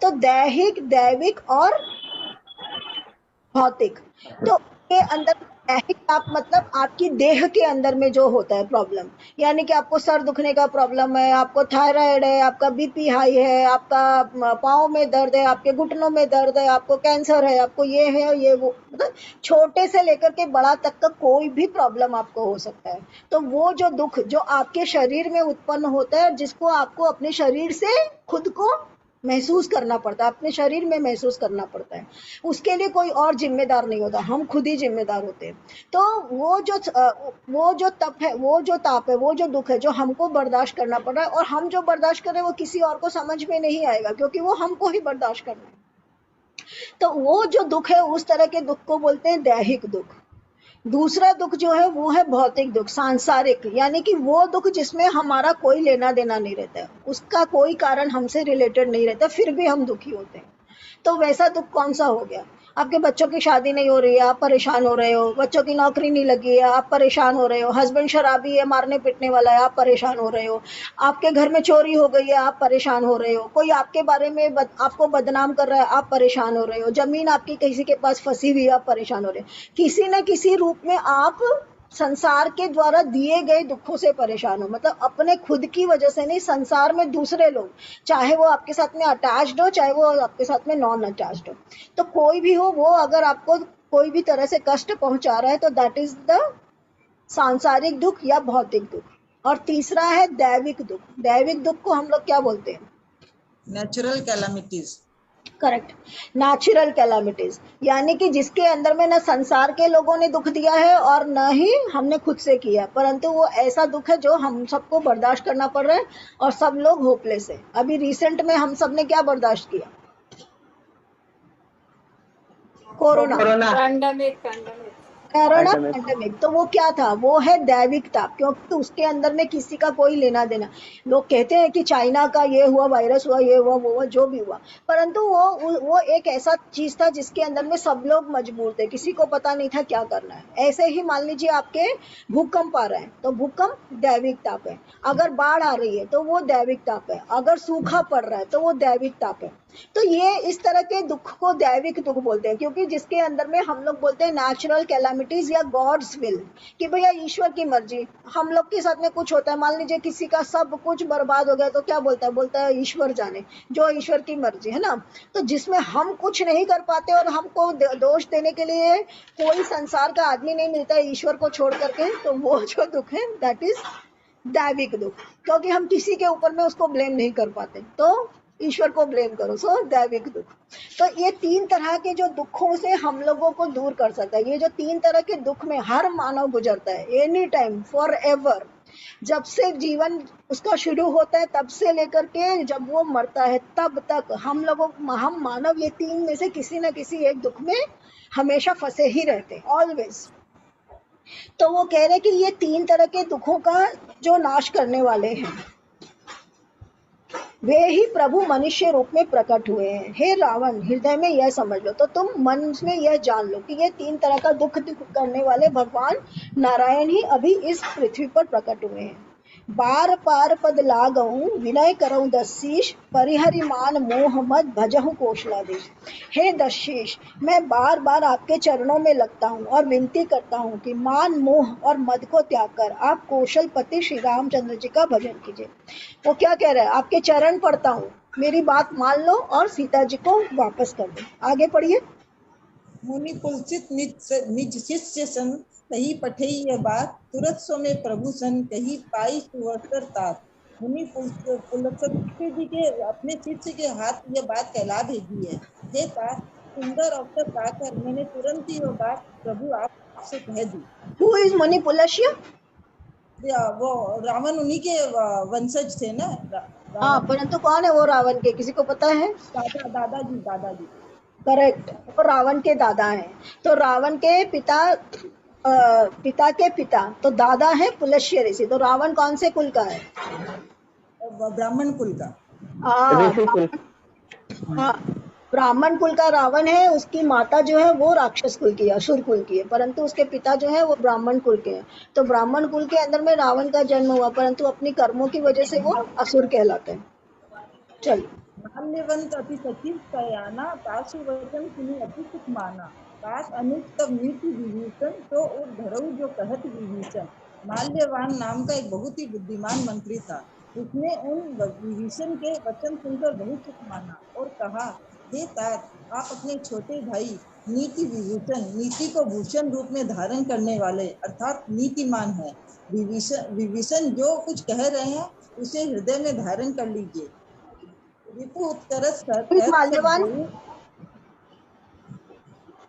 तो दैहिक, दैविक और भौतिक। तो के अंदर दैहिक ताप मतलब आपकी देह के अंदर में जो होता है प्रॉब्लम, यानी कि आपको सर दुखने का प्रॉब्लम है, आपको थायराइड है, आपका बीपी हाई है, आपका पाँव में दर्द है, आपके घुटनों में दर्द है, आपको कैंसर है, आपको ये है ये वो, मतलब छोटे से लेकर के बड़ा तक का कोई भी प्रॉब्लम आपको हो सकता है। तो वो जो दुख जो आपके शरीर में उत्पन्न होता है, जिसको आपको अपने शरीर से खुद को महसूस करना पड़ता है, अपने शरीर में महसूस करना पड़ता है। उसके लिए कोई और जिम्मेदार नहीं होता, हम खुद ही जिम्मेदार होते हैं। तो वो जो तप है, वो जो ताप है, वो जो दुख है जो हमको बर्दाश्त करना पड़ रहा है, और हम जो बर्दाश्त कर रहे हैं वो किसी और को समझ में नहीं आएगा, क्योंकि वो हमको ही बर्दाश्त करना है। तो वो जो दुख है, उस तरह के दुख को बोलते हैं दैहिक दुख। दूसरा दुख जो है वो है भौतिक दुख, सांसारिक, यानी कि वो दुख जिसमें हमारा कोई लेना देना नहीं रहता है, उसका कोई कारण हमसे रिलेटेड नहीं रहता, फिर भी हम दुखी होते हैं। तो वैसा दुख कौन सा हो गया? आपके बच्चों की शादी नहीं हो रही है, आप परेशान हो रहे हो। बच्चों की नौकरी नहीं लगी है, आप परेशान हो रहे हो। हस्बैंड शराबी है, मारने पीटने वाला है, आप परेशान हो रहे हो। आपके घर में चोरी हो गई है, आप परेशान हो रहे हो। कोई आपके बारे में आपको बदनाम कर रहा है, आप परेशान हो रहे हो। जमीन आपकी किसी के पास फंसी हुई है, आप परेशान हो रहे हो। किसी न किसी रूप में आप संसार के द्वारा दिए गए दुखों से परेशान हो, मतलब अपने खुद की वजह से नहीं, संसार में दूसरे लोग, चाहे वो आपके साथ में अटैच्ड हो, चाहे वो आपके साथ में नॉन अटैच्ड हो, तो कोई भी हो, वो अगर आपको कोई भी तरह से कष्ट पहुंचा रहा है, तो दैट इज द सांसारिक दुख या भौतिक दुख। और तीसरा है दैविक दुख। दैविक दुख को हम लोग क्या बोलते हैं? Natural calamities. Correct, natural calamities, यानी कि जिसके अंदर में न संसार के लोगों ने दुख दिया है और न ही हमने खुद से किया, परंतु वो ऐसा दुख है जो हम सबको बर्दाश्त करना पड़ रहा है, और सब लोग होपलेस है। अभी रिसेंट में हम सब ने क्या बर्दाश्त किया? कोरोना। पैंडेमिक कोरोना पैंडेमिक, तो वो क्या था? वो है दैविकता, क्योंकि उसके अंदर में किसी का कोई लेना देना। लोग कहते हैं कि चाइना का ये हुआ, वायरस हुआ, ये हुआ, वो हुआ, जो भी हुआ, परंतु वो एक ऐसा चीज था जिसके अंदर में सब लोग मजबूर थे, किसी को पता नहीं था क्या करना है। ऐसे ही मान लीजिए आपके भूकंप आ रहा है, तो भूकंप दैविक ताप है। अगर बाढ़ आ रही है तो वो दैविक ताप है। अगर सूखा पड़ रहा है तो वो दैविक ताप है। तो ये इस तरह के दुख को दैविक दुख बोलते हैं, क्योंकि जिसके अंदर में हम लोग बोलते हैं नेचुरल कैलामिटीज या गॉड्स विल, कि भैया ईश्वर की मर्जी। हम लोग के साथ में कुछ होता है, मान लीजिए किसी का सब कुछ बर्बाद हो गया, तो क्या बोलता है? बोलता है ईश्वर जाने, जो ईश्वर की मर्जी है ना। तो जिसमें हम कुछ नहीं कर पाते और हमको दोष देने के लिए कोई संसार का आदमी नहीं मिलता है ईश्वर को छोड़ करके, तो वो जो दुख है दैट इज दैविक दुख, क्योंकि हम किसी के ऊपर में उसको ब्लेम नहीं कर पाते, तो ईश्वर को ब्लेम करो, सो दैविक दुख। तो ये तीन तरह के जो दुखों से हम लोगों को दूर कर सकता है। ये जो तीन तरह के दुख में हर मानव गुजरता है, एनी टाइम, फॉर एवर, जब से जीवन उसका शुरू होता है तब से लेकर के जब वो मरता है तब तक हम मानव ये तीन में से किसी न किसी एक दुख में हमेशा फंसे ही रहते हैं, ऑलवेज। तो वो कह रहे हैं कि ये तीन तरह के दुखों का जो नाश करने वाले हैं, वे ही प्रभु मनुष्य रूप में प्रकट हुए हैं। हे रावण, हृदय में यह समझ लो, तो तुम मन में यह जान लो कि ये तीन तरह का दुख करने वाले भगवान नारायण ही अभी इस पृथ्वी पर प्रकट हुए हैं। बार पार पद लागहूं, विनय करऊं दशीष, परिहरिमान मोह मद भजहूं कौशलाधीश। हे दशीष, मैं बार बार आपके चरणों में लगता हूँ और विनती करता हूँ कि मान, मोह और मद को त्याग कर आप कौशलपति श्री रामचंद्र जी का भजन कीजिए। वो क्या कह रहा है? आपके चरण पड़ता हूँ, मेरी बात मान लो और सीता जी को वापस कर दो। आगे पढ़िए। मुनि पुलसित निज शिष्य सन, कही पठे यह बात, तुरत सो में प्रभु सन, कही पाई सुअवसर तात। मुनि पुलसित जी के अपने शिष्य के हाथ यह बात कहला भेजी है। हे तात, सुंदर अवसर पाकर मैंने तुरंत ही वह बात प्रभु आपसे कह दी। हु इज मुनि पुलस्त्य? वो रावण उन्हीं के वंशज थे ना। हाँ, परंतु कौन है वो रावण के? किसी को पता है? दादाजी। करेक्ट, वो रावण के दादा हैं। तो रावण के पिता के पिता तो दादा है पुलस्त्य ऋषि। तो रावण कौन से कुल का है? ब्राह्मण कुल का। हाँ, ब्राह्मण कुल का रावण है। उसकी माता जो है वो राक्षस कुल की है, असुर कुल की है, परंतु उसके पिता जो है वो ब्राह्मण कुल के हैं। तो ब्राह्मण कुल के अंदर में रावण का जन्म हुआ, परंतु अपनी कर्मों की वजह से वो असुर कहलाते हैं। चलिए। माल्यवंत अति सचिव कयाना, तासु वचन सुनी अति सुख माना। तास अनुज तब नीति विभीषण, तो और धरऊ जो कहत विभीषण। माल्यवान नाम का एक बहुत ही बुद्धिमान मंत्री था। उसने उन विभीषण के वचन सुनकर बहुत सुख माना और कहा, हे तात, आप अपने छोटे भाई नीति विभूषण, नीति को भूषण रूप में धारण करने वाले अर्थात नीतिमान है। विभीषण जो कुछ कह रहे हैं उसे हृदय में धारण कर लीजिए। रिपु उत्कर्ष प्लीज माल्यवान।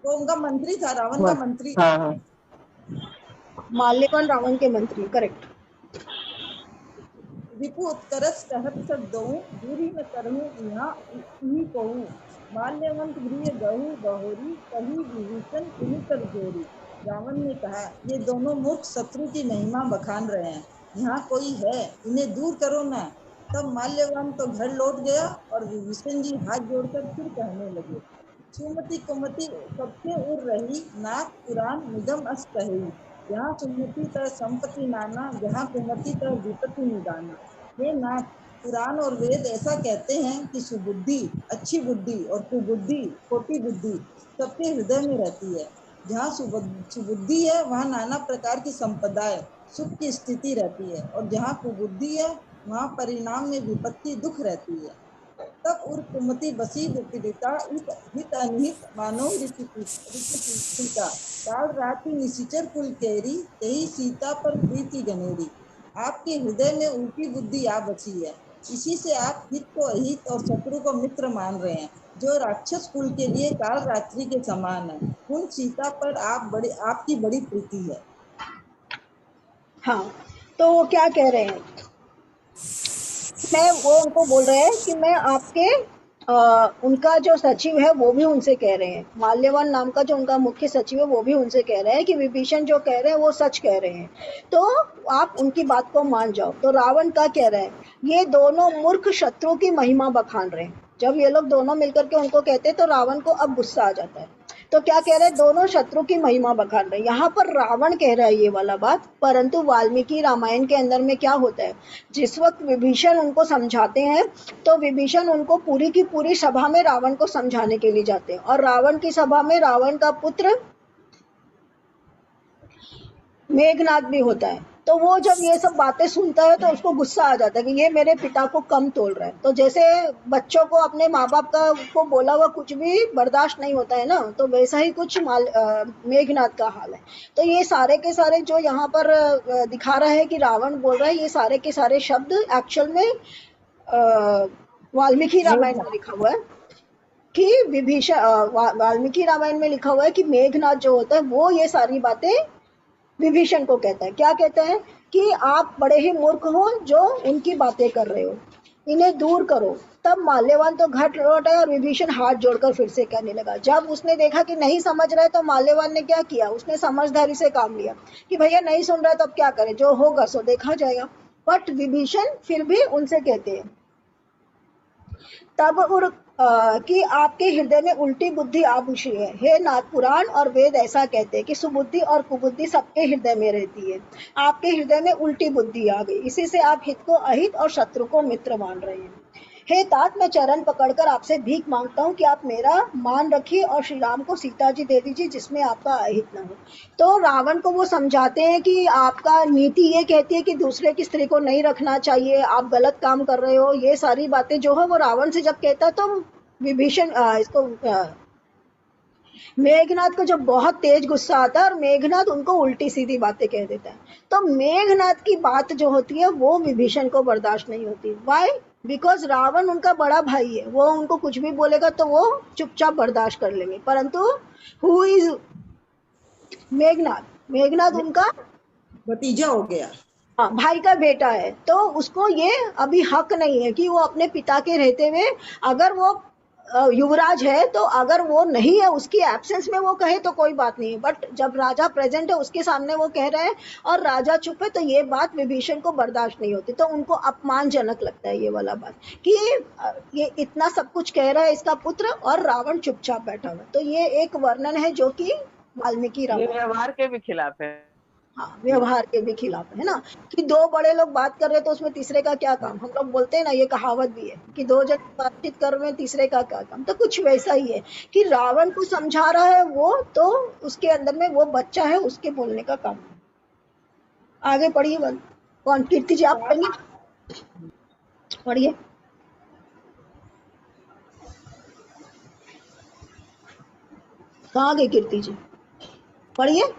वो उनका मंत्री था, रावण का मंत्री। हाँ हाँ माल्यवान रावण के मंत्री, करेक्ट। रिपु उत्कर्ष कहत सब दहु, दूरी न करहु यहाँ ही कहूँ। माल्यवंत गृह गहु बहोरी, कही विभीषण पुनि कर जोरी। रावण ने कहा, ये दोनों मूर्ख शत्रु की महिमा बखान रहे हैं, यहाँ कोई है, इन्हें दूर करो ना। तब माल्यवान तो घर लौट गया और विभीषण जी हाथ जोड़कर फिर कहने लगे, सुमति कुमति सबसे उड़ रही, नाक पुराण निगम अस कही। जहाँ सुमति तह संपत्ति नाना, जहाँ कुमति तह विपत्ति निदाना। हे नाथ, पुराण और वेद ऐसा कहते हैं कि सुबुद्धि, अच्छी बुद्धि और कुबुद्धि, खोटी बुद्धि सबके हृदय में रहती है। जहाँ सुबुद्धि है वहाँ नाना प्रकार की संपदाएं, सुख की स्थिति रहती है, और जहाँ कुबुद्धि है वहाँ परिणाम में विपत्ति, दुख रहती है। तब उर कुमति बसी विपरीता, हित अनहित मानो ऋषिका। काल रात्रि निशिचर कुल केरी, तेही सीता पर प्रीति गनेरी। आपके हृदय में उल्टी बुद्धि आ बची है, इसी से आप हित को अहित और शत्रु को मित्र मान रहे हैं, जो राक्षस कुल के लिए काल रात्रि के समान है। उन सीता पर आपकी बड़ी प्रीति है। हाँ, तो वो क्या कह रहे हैं, वो उनको बोल रहे हैं कि मैं आपके उनका जो सचिव है वो भी उनसे कह रहे हैं, माल्यवान नाम का जो उनका मुख्य सचिव है वो भी उनसे कह रहे हैं कि विभीषण जो कह रहे हैं वो सच कह रहे हैं, तो आप उनकी बात को मान जाओ। तो रावण क्या कह रहे हैं, ये दोनों मूर्ख शत्रु की महिमा बखान रहे हैं। जब ये लोग दोनों मिलकर के उनको कहते हैं तो रावण को अब गुस्सा आ जाता है। तो क्या कह रहे हैं, दोनों शत्रु की महिमा बखान रहे हैं। यहाँ पर रावण कह रहा है ये वाला बात, परंतु वाल्मीकि रामायण के अंदर में क्या होता है, जिस वक्त विभीषण उनको समझाते हैं तो विभीषण उनको पूरी की पूरी सभा में रावण को समझाने के लिए जाते हैं, और रावण की सभा में रावण का पुत्र मेघनाद भी होता है। तो वो जब ये सब बातें सुनता है तो उसको गुस्सा आ जाता है कि ये मेरे पिता को कम तोल रहा है। तो जैसे बच्चों को अपने माँ बाप को बोला हुआ कुछ भी बर्दाश्त नहीं होता है ना, तो वैसा ही कुछ मेघनाद का हाल है। तो ये सारे के सारे जो यहाँ पर दिखा रहा है कि रावण बोल रहा है, ये सारे के सारे शब्द एक्चुअल में वाल्मीकि रामायण में लिखा हुआ है कि वाल्मीकि रामायण में लिखा हुआ है कि मेघनाद जो होता है वो ये सारी बातें विभीषण को कहता है। क्या कहता है कि आप बड़े ही मूर्ख हो जो उनकी बातें कर रहे हो, इन्हें दूर करो। तब माल्यवान तो घर लौट आया और विभीषण हाथ जोड़कर फिर से कहने लगा। जब उसने देखा कि नहीं समझ रहा है तो माल्यवान ने क्या किया, उसने समझदारी से काम लिया कि भैया नहीं सुन रहा है तो अब क्या करें, जो होगा सो देखा जाएगा। बट विभीषण फिर भी उनसे कहते हैं तब कि आपके हृदय में उल्टी बुद्धि आ घुसी है। हे नाथ, पुराण और वेद ऐसा कहते हैं कि सुबुद्धि और कुबुद्धि सबके हृदय में रहती है। आपके हृदय में उल्टी बुद्धि आ गई, इसी से आप हित को अहित और शत्रु को मित्र मान रहे हैं। हे तात, मैं चरण पकड़कर आपसे भीख मांगता हूँ कि आप मेरा मान रखिए और श्री राम को सीता जी दे दीजिए जिसमें आपका अहित न हो। तो रावण को वो समझाते हैं कि आपका नीति ये कहती है कि दूसरे की स्त्री को नहीं रखना चाहिए, आप गलत काम कर रहे हो। ये सारी बातें जो है वो रावण से जब कहता है तो विभीषण मेघनाद को जब बहुत तेज गुस्सा आता है और मेघनाद उनको उल्टी सीधी बातें कह देता है। तो मेघनाद की बात जो होती है वो विभीषण को बर्दाश्त नहीं होती। वाई? बिकॉज रावण उनका बड़ा भाई है, वो उनको कुछ भी बोलेगा तो वो चुपचाप बर्दाश्त कर लेंगे। परंतु हु इज मेघनाद? मेघनाद उनका भतीजा हो गया, हाँ, भाई का बेटा है। तो उसको ये अभी हक नहीं है कि वो अपने पिता के रहते हुए, अगर वो युवराज है तो अगर वो नहीं है उसकी एब्सेंस में वो कहे तो कोई बात नहीं है, बट जब राजा प्रेजेंट है उसके सामने वो कह रहे हैं और राजा चुप है तो ये बात विभीषण को बर्दाश्त नहीं होती। तो उनको अपमानजनक लगता है ये वाला बात कि ये इतना सब कुछ कह रहा है इसका पुत्र और रावण चुपचाप बैठा हुआ। तो ये एक वर्णन है जो कि वाल्मीकि ये रामायण, व्यवहार के भी खिलाफ है। हाँ, व्यवहार के भी खिलाफ है ना, कि दो बड़े लोग बात कर रहे हैं तो उसमें तीसरे का क्या काम। हम लोग बोलते हैं ना, ये कहावत भी है कि दो जन बातचीत कर रहे हैं तीसरे का क्या काम। तो कुछ वैसा ही है कि रावण को समझा रहा है वो, तो उसके अंदर में वो बच्चा है, उसके बोलने का काम। आगे पढ़िए, कौन? कीर्ति जी आप पढ़ेंगे? पढ़िए। कहाँ गए कीर्ति जी? पढ़िए।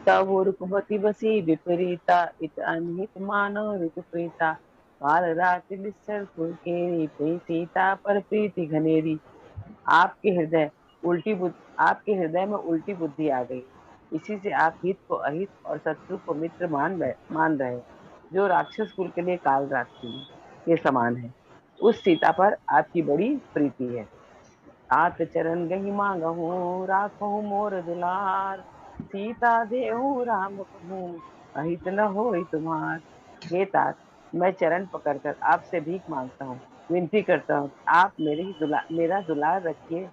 तब रुकुमति बसी विपरीता, इत अनहित मानव ऋतु प्रीता। काल रात्रि निश्चर फुलकेरी, प्री सीता पर प्रीति घनेरी। आपके हृदय में उल्टी बुद्धि आ गई। इसी से आप हित को अहित और शत्रु को मित्र मान रहे हो, जो राक्षस कुल के लिए काल रात्रि के समान है। उस सीता पर आपकी बड़ी प्रीति है। तात चरण गही मांगहूँ, राखहूँ मोर दुलार। सीता देहु राम कहूँ, अहित न होई तुम्हार। हे तात, मैं चरण पकड़कर आपसे भीख मांगता हूँ, विनती करता हूँ, आप मेरा दुलार रखिए।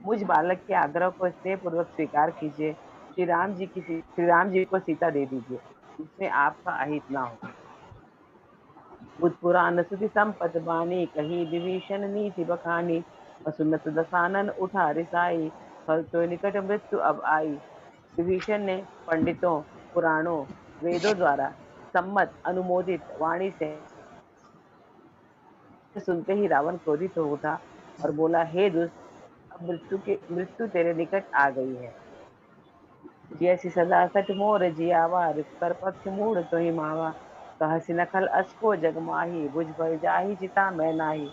मुझ बालक के आग्रह को स्नेह पूर्वक स्वीकार कीजिए। श्री राम जी को सीता दे दीजिए, जिसमें आपका अहित ना हो। बुध पुराण सुधि संपत बानी, कही विभीषण नीति बखानी। असुनत दसानन उठा रिसाई, फल तो निकट मृत्यु अब आई। विभीषण ने पंडितों, पुराणों, वेदों द्वारा सम्मत अनुमोदित वाणी से सुनते ही रावण क्रोधित हो उठा और बोला, हे दुष्ट, अब मृत्यु तेरे निकट आ गई है। जैसी सदा सच मोर जियावा, कर पक्ष मूड तो ही मावा। कहसी नखल असको जग माही, बुझ भय जाहि चिता मैं नाही।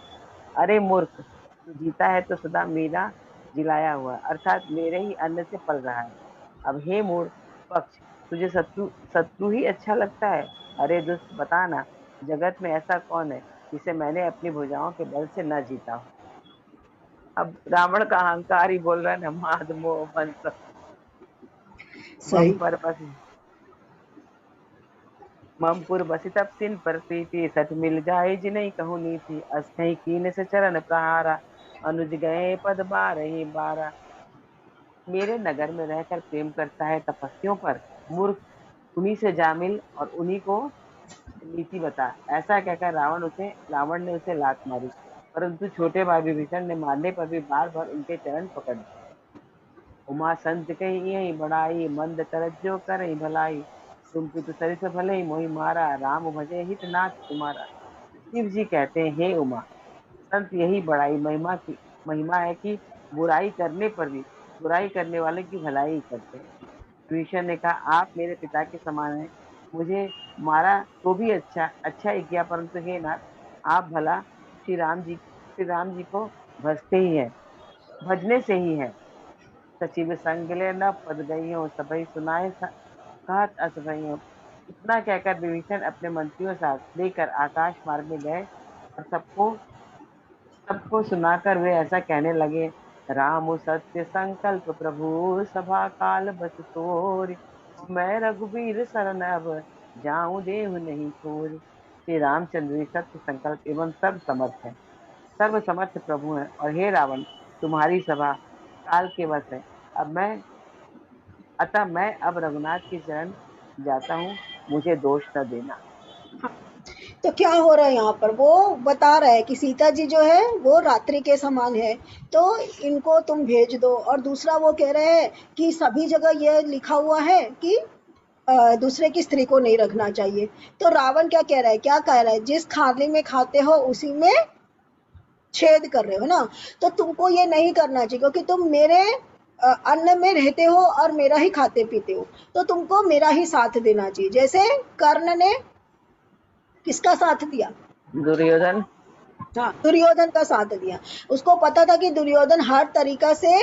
अरे मूर्ख, तू जीता है तो सदा मेरा जिलाया हुआ, अर्थात मेरे ही अन्न से पल रहा है। अब हे मूर्ख पक्ष, तुझे शत्रु ही अच्छा लगता है? अरे दुष्ट, बता ना, जगत में ऐसा कौन है जिसे मैंने अपनी भुजाओं के बल से न जीता हो। अब रावण का अहंकार ही बोल रहा है ना, माद मोह बन सब सही। ममपुर बसी तब सिन पर प्रीति, सठ मिल जाए जिन्हीं कहूँ नीति। अस्थि कीन से चरण प्रहारा, अनुज गए पद बारही बारा। मेरे नगर में रहकर प्रेम करता है तपस्वियों पर? मूर्ख, उन्हीं से जा मिल और उन्हीं को नीति बता। ऐसा कहकर रावण ने उसे लात मारी, परंतु छोटे भाई विभीषण ने मारने पर भी बार बार उनके चरण पकड़ लिए। उमा संत कही यही बड़ाई, मंद तरज्जो करई भलाई। तुम पितु सरिस भले ही मोहि मारा, राम भजे हित नाथ तुम्हारा। शिव जी कहते हैं, हे उमा, संत यही बड़ाई महिमा है कि बुराई करने पर भी बुराई करने वाले की भलाई ही करते हैं। विभीषण ने कहा, आप मेरे पिता के समान हैं, मुझे मारा तो भी अच्छा ही किया, परंतु हे नाथ, आप भला श्री राम जी को भजने से ही है। सचिव संग ले न पद गई हो, सबई सुनाए कहत अस भई हो। इतना कहकर विभीषण अपने मंत्रियों साथ लेकर आकाश मार्ग में गए और सबको सुनाकर वे ऐसा कहने लगे, राम सत्य संकल्प प्रभु, सभा काल बस तोरि। मैं रघुबीर सरन अब, जाऊं देहु नहीं छोरि। श्री रामचंद्र सत्य संकल्प एवं सर्व समर्थ प्रभु है। और हे रावण, तुम्हारी सभा काल के वश है। अतः मैं अब रघुनाथ की शरण जाता हूँ, मुझे दोष न देना। तो क्या हो रहा है यहाँ पर, वो बता रहा है कि सीता जी जो है वो रात्रि के समान है, तो इनको तुम भेज दो। और दूसरा वो कह रहे हैं कि सभी जगह ये लिखा हुआ है कि दूसरे की स्त्री को नहीं रखना चाहिए। तो रावण क्या कह रहा है, क्या कह रहा है, जिस खाने में खाते हो उसी में छेद कर रहे हो ना। तो तुमको ये नहीं करना चाहिए, क्योंकि तुम मेरे अन्न में रहते हो और मेरा ही खाते पीते हो, तो तुमको मेरा ही साथ देना चाहिए। जैसे कर्ण ने किसका साथ दिया? दुर्योधन। हाँ, दुर्योधन का साथ दिया। उसको पता था कि दुर्योधन हर तरीका से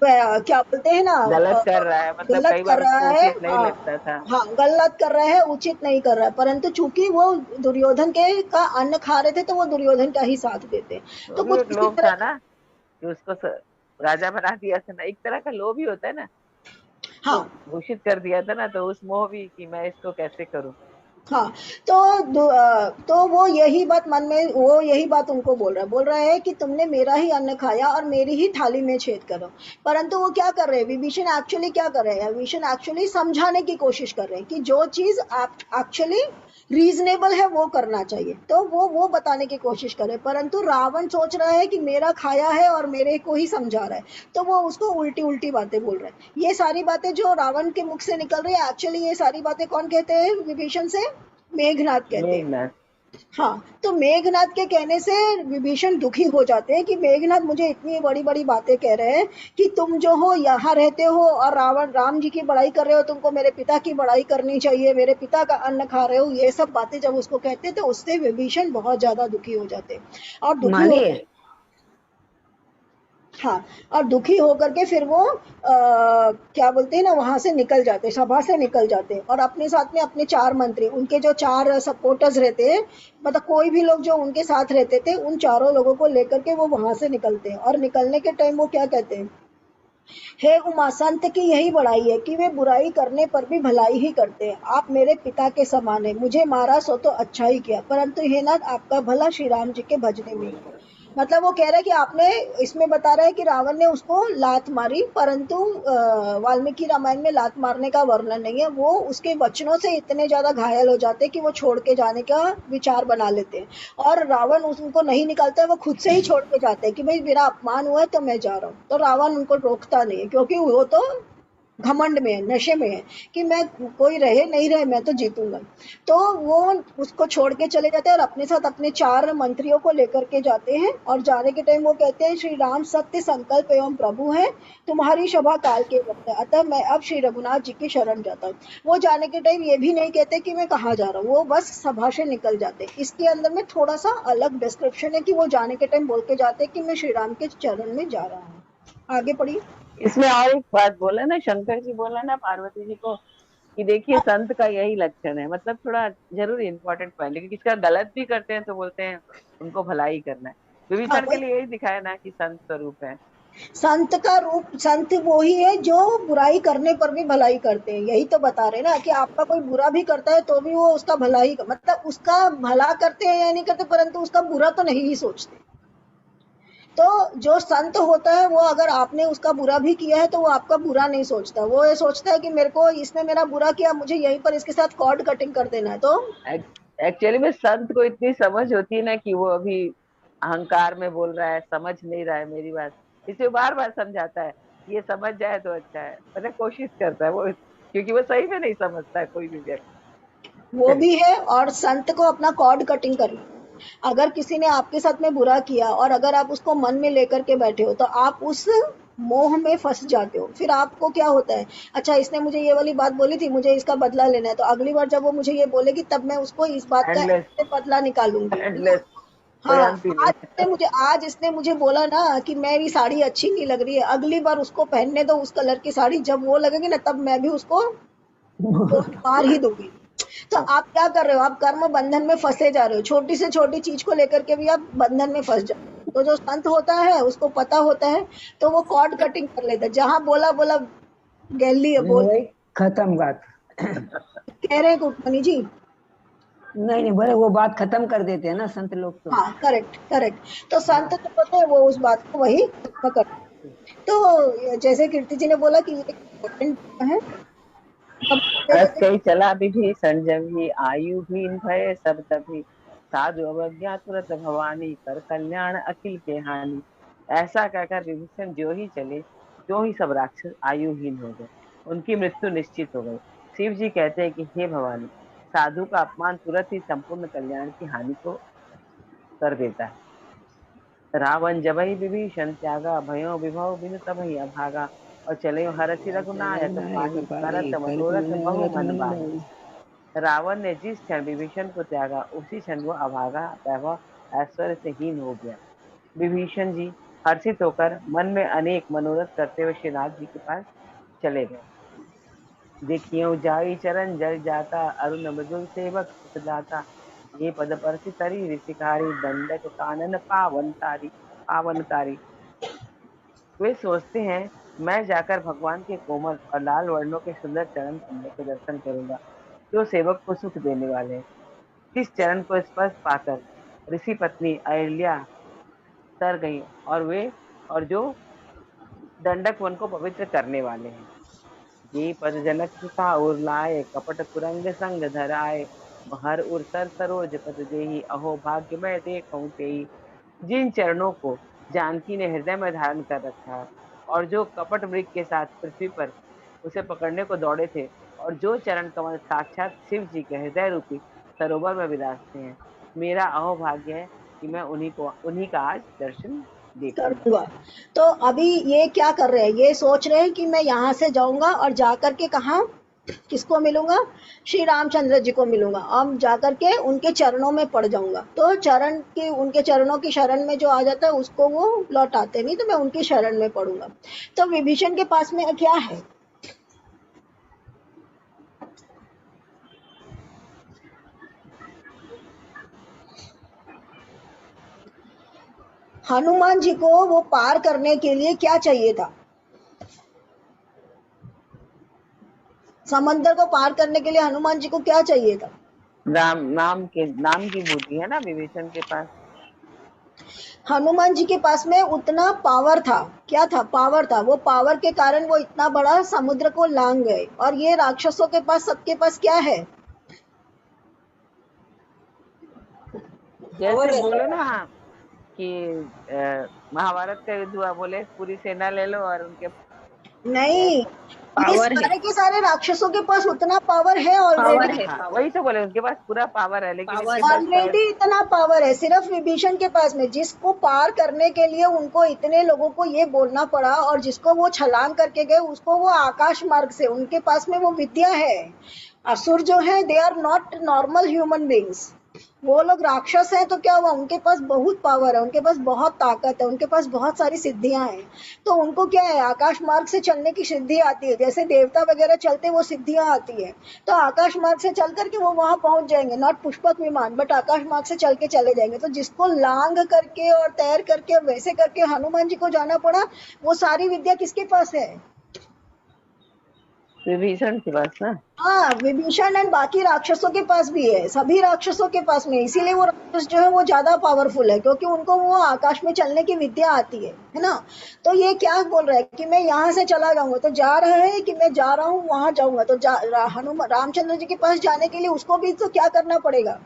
क्या बोलते हैं ना, गलत कर रहा है, मतलब गलत कई कर बार रहा उसको है। उचित नहीं हाँ, लगता था। हाँ, गलत कर रहा है, उचित नहीं कर रहा है, परंतु चूंकि वो दुर्योधन के का अन्न खा रहे थे तो वो दुर्योधन का ही साथ देते। वो तो भी कुछ एक इसी लोभ था तरह। ना, कि उसको राजा बना दिया था ना, एक तरह का लोभ ही होता है ना, उसको हाँ, घोषित कर दिया था ना, तो उस मोह भी कि मैं इसको कैसे करूं। हाँ। तो तो वो यही बात उनको बोल रहा है कि तुमने मेरा ही अन्न खाया और मेरी ही थाली में छेद करो। परंतु वो क्या कर रहे हैं, विभीषण एक्चुअली क्या कर रहे हैं, विभीषण एक्चुअली समझाने की कोशिश कर रहे हैं कि जो चीज एक्चुअली रीजनेबल है वो करना चाहिए, तो वो बताने की कोशिश कर रहे हैं। परंतु रावण सोच रहा है कि मेरा खाया है और मेरे को ही समझा रहा है, तो वो उसको उल्टी उल्टी बातें बोल रहा है। ये सारी बातें जो रावण के मुख से निकल रही है, एक्चुअली ये सारी बातें कौन कहते हैं विभीषण से? मेघनाथ कहते हैं। मेघनाथ। हाँ, तो मेघनाद के कहने से विभीषण दुखी हो जाते हैं कि मेघनाद मुझे इतनी बड़ी बड़ी बातें कह रहे हैं कि तुम जो हो यहाँ रहते हो और राम जी की बड़ाई कर रहे हो, तुमको मेरे पिता की बड़ाई करनी चाहिए, मेरे पिता का अन्न खा रहे हो, ये सब बातें जब उसको कहते हैं तो उससे विभीषण बहुत ज्यादा दुखी हो जाते हैं। और दुखी हो, मानिए, हाँ, और दुखी होकर के फिर वो क्या बोलते हैं ना, वहां से निकल जाते हैं, सभा से निकल जाते हैं, और अपने साथ में अपने 4 मंत्री, उनके जो 4 सपोर्टर्स रहते हैं, मतलब कोई भी लोग जो उनके साथ रहते थे, उन चारों लोगों को लेकर के वो वहां से निकलते हैं। और निकलने के टाइम वो क्या कहते हैं, हे उमा, संत की यही बड़ाई है कि वे बुराई करने पर भी भलाई ही करते हैं। आप मेरे पिता के समान है, मुझे मारा सो तो अच्छा ही किया, परंतु हे नाथ, आपका भला श्री राम जी के भजने में ही है। मतलब वो कह रहा है कि आपने, इसमें बता रहा है कि रावण ने उसको लात मारी, परंतु वाल्मीकि रामायण में लात मारने का वर्णन नहीं है। वो उसके वचनों से इतने ज्यादा घायल हो जाते हैं कि वो छोड़ के जाने का विचार बना लेते हैं, और रावण उनको नहीं निकालता है, वो खुद से ही छोड़ के जाते हैं कि भाई मेरा अपमान हुआ है तो मैं जा रहा हूँ। तो रावण उनको रोकता नहीं है, क्योंकि वो तो घमंड में है, नशे में है कि मैं, कोई रहे नहीं रहे मैं तो जीतूंगा। तो वो उसको छोड़ के चले जाते हैं और अपने साथ अपने 4 मंत्रियों को लेकर के जाते हैं। और जाने के टाइम वो कहते हैं, श्री राम सत्य संकल्प एवं प्रभु हैं, तुम्हारी सभा काल के वक्त है, अतः मैं अब श्री रघुनाथ जी की शरण जाता हूँ। वो जाने के टाइम ये भी नहीं कहते कि मैं कहाँ जा रहा हूँ, वो बस सभा से निकल जाते हैं। इसके अंदर में थोड़ा सा अलग डिस्क्रिप्शन है कि वो जाने के टाइम बोल के जाते हैं कि मैं श्री राम के चरण में जा रहा हूँ। आगे पढ़िए। इसमें और एक बात बोला ना, शंकर जी बोला ना पार्वती जी को कि देखिए संत का यही लक्षण है, मतलब थोड़ा जरूर इम्पोर्टेंट पॉइंट, लेकिन किसका गलत भी करते हैं तो बोलते हैं उनको भलाई करना है। हाँ, विभीषण के लिए यही दिखाया ना कि संत स्वरूप है। संत का रूप, संत वो ही है जो बुराई करने पर भी भलाई करते हैं। यही तो बता रहे ना कि आपका कोई बुरा भी करता है तो भी वो उसका भला ही, मतलब उसका भला करते हैं या नहीं करते, परंतु उसका बुरा तो नहीं ही सोचते। तो जो संत होता है वो, अगर आपने उसका बुरा भी किया है तो वो आपका बुरा नहीं सोचता, वो ये सोचता है कि मेरे को, इसने मेरा बुरा किया, मुझे यहीं पर इसके साथ कॉर्ड कटिंग कर देना है। तो एक्चुअली में संत को इतनी समझ होती है ना कि वो अभी अहंकार में बोल रहा है, समझ नहीं रहा है मेरी बात, इसे बार बार समझाता है, ये समझ जाए तो अच्छा है, मतलब कोशिश करता है वो, क्योंकि वो सही में नहीं समझता है कोई भी वो व्यक्ति। भी है, और संत को अपना कॉर्ड कटिंग करना। अगर किसी ने आपके साथ में बुरा किया और अगर आप उसको मन में लेकर के बैठे हो तो आप उस मोह में फंस जाते हो। फिर आपको क्या होता है, अच्छा इसने मुझे ये वाली बात बोली थी, मुझे इसका बदला लेना है, तो अगली बार जब वो मुझे ये बोलेगी तब मैं उसको इस बात का एंडलेस, ऐसे बदला निकालूंगी, है ना? एंडलेस, कोई हाँ, अंत ही नहीं। आज इसने मुझे बोला ना कि मेरी साड़ी अच्छी नहीं लग रही है, अगली बार उसको पहनने दो उस कलर की साड़ी, जब वो लगेगी ना तब मैं भी उसको तो मार ही दूंगी। तो आप क्या कर रहे हो, आप कर्म बंधन में फंसे जा रहे हो, छोटी से छोटी चीज को लेकर के भी आप बंधन में फंस जाओ। तो जो संत होता है उसको पता होता है, तो वो कॉर्ड कटिंग कर लेता है, जहां बोला बोला, गैली है बोल, वही खत्म बात। कह रहे हैं कुटमनी जी। नहीं नहीं, बोले वो बात खत्म कर देते हैं ना संत लोग तो। हाँ, करेक्ट करेक्ट। तो संत हाँ, जो होते हैं वो उस बात को वही पकड़। तो जैसे कीर्ति जी ने बोला कि ये इम्पोर्टेंट है, अब अस जैसे कई चला विभीषण जभी, आयु भीन भय सब तभी, साधु अवज्ञा तुरत भवानी, कर कल्याण अखिल के हानि। ऐसा कहकर विभीषण जो ही चले, जो ही सब राक्षस आयुहीन हो गए, उनकी मृत्यु निश्चित हो गई। शिव जी कहते हैं कि हे भवानी, साधु का अपमान तुरंत ही संपूर्ण कल्याण की हानि को कर देता है। रावण जबहि विभीषण त्यागा, भयो विभव बिनु तबहि अभागा, और चले हरषि रघुनायक पाहि, करत मनोरथ बहु मन बाहि। रावण ने जिस क्षण विभीषण को त्यागा, उसी क्षण वो अभागा, वैभव ऐश्वर्य से हीन हो गया। विभीषण जी हर्षित होकर मन में अनेक मनोरथ करते हुए श्रीनाथ जी के पास चले गए। देखियो जाई चरण जल जाता, अरुण मृदुल सेवक सुख दाता, ये पद परसि तरी ऋषिकारी, दंडक कानन पावनकारी। वे सोचते हैं मैं जाकर भगवान के कोमल और लाल वर्णों के सुंदर चरण कमलों के दर्शन करूंगा, जो सेवक को सुख देने वाले हैं। इस चरण को स्पर्श पाकर ऋषि पत्नी अहिल्या तर गई, और जो दंडक वन को पवित्र करने वाले हैं। ये पद जनक सुता उर लाए, कपट कुरंग संग धराए, हर उर सर सरोज पद देहि, अहो भाग्य मैं देखूं तेहि। जिन चरणों को जानकी ने हृदय में धारण कर रखा है, और जो कपट मृग के साथ पृथ्वी पर उसे पकड़ने को दौड़े थे, और जो चरण कमल साक्षात शिव जी के हृदय रूपी सरोवर में विराजते हैं, मेरा अहोभाग्य है कि मैं उन्हीं का आज दर्शन देखूंगा। करूंगा। तो अभी ये क्या कर रहे हैं, ये सोच रहे हैं कि मैं यहाँ से जाऊंगा और जाकर के कहाँ किसको मिलूंगा, श्री रामचंद्र जी को मिलूंगा, अब जाकर के उनके चरणों में पड़ जाऊंगा। तो चरण की, उनके चरणों की शरण में जो आ जाता है उसको वो लौटाते नहीं, तो मैं उनकी शरण में पड़ूंगा। तो विभीषण के पास में क्या है, हनुमान जी को वो पार करने के लिए क्या चाहिए था, समंदर को पार करने के लिए हनुमान जी को क्या चाहिए था। नाम की बुद्धि है ना विभीषण के पास। हनुमान जी के पास में उतना पावर था, क्या था, पावर था। वो पावर के कारण वो इतना बड़ा समुद्र को लांग गए। और ये राक्षसों के पास, सबके पास क्या है, जैसे बोलो ना कि महाभारत का युद्ध हुआ, बोले पूरी सेना ले लो और उनके नहीं, ये पावर है, सारे के सारे राक्षसों के पास उतना पावर है ऑलरेडी। वही तो बोले उनके पास पूरा पावर है, लेकिन पावर इनके पास ऑलरेडी इतना पावर है सिर्फ विभीषण के पास में, जिसको पार करने के लिए उनको इतने लोगों को ये बोलना पड़ा, और जिसको वो छलांग करके गए उसको वो आकाश मार्ग से, उनके पास में वो विद्या है। असुर जो है they are not normal human beings, वो लोग राक्षस हैं, तो क्या हुआ, उनके पास बहुत पावर है, उनके पास बहुत ताकत है, उनके पास बहुत सारी सिद्धियां हैं। तो उनको क्या है, आकाश मार्ग से चलने की सिद्धि आती है, जैसे देवता वगैरह चलते वो सिद्धियां आती है। तो आकाश मार्ग से चल करके वो वहां पहुंच जाएंगे, नॉट पुष्पक विमान बट आकाश मार्ग से चल के चले जाएंगे। तो जिसको लांग करके और तैर करके वैसे करके हनुमान जी को जाना पड़ा, वो सारी विद्या किसके पास है, विभीषण के पास ना। हाँ, विभीषण एंड बाकी राक्षसों के पास भी है, सभी राक्षसों के पास में। इसीलिए वो राक्षस जो है वो ज्यादा पावरफुल है, क्योंकि उनको वो आकाश में चलने की विद्या आती है ना। तो ये क्या बोल रहा है कि मैं यहाँ से चला जाऊंगा, तो जा रहा है कि मैं जा रहा हूँ वहां जाऊंगा। तो हनुमान रामचंद्र जी के पास जाने के लिए उसको भी तो क्या करना पड़ेगा,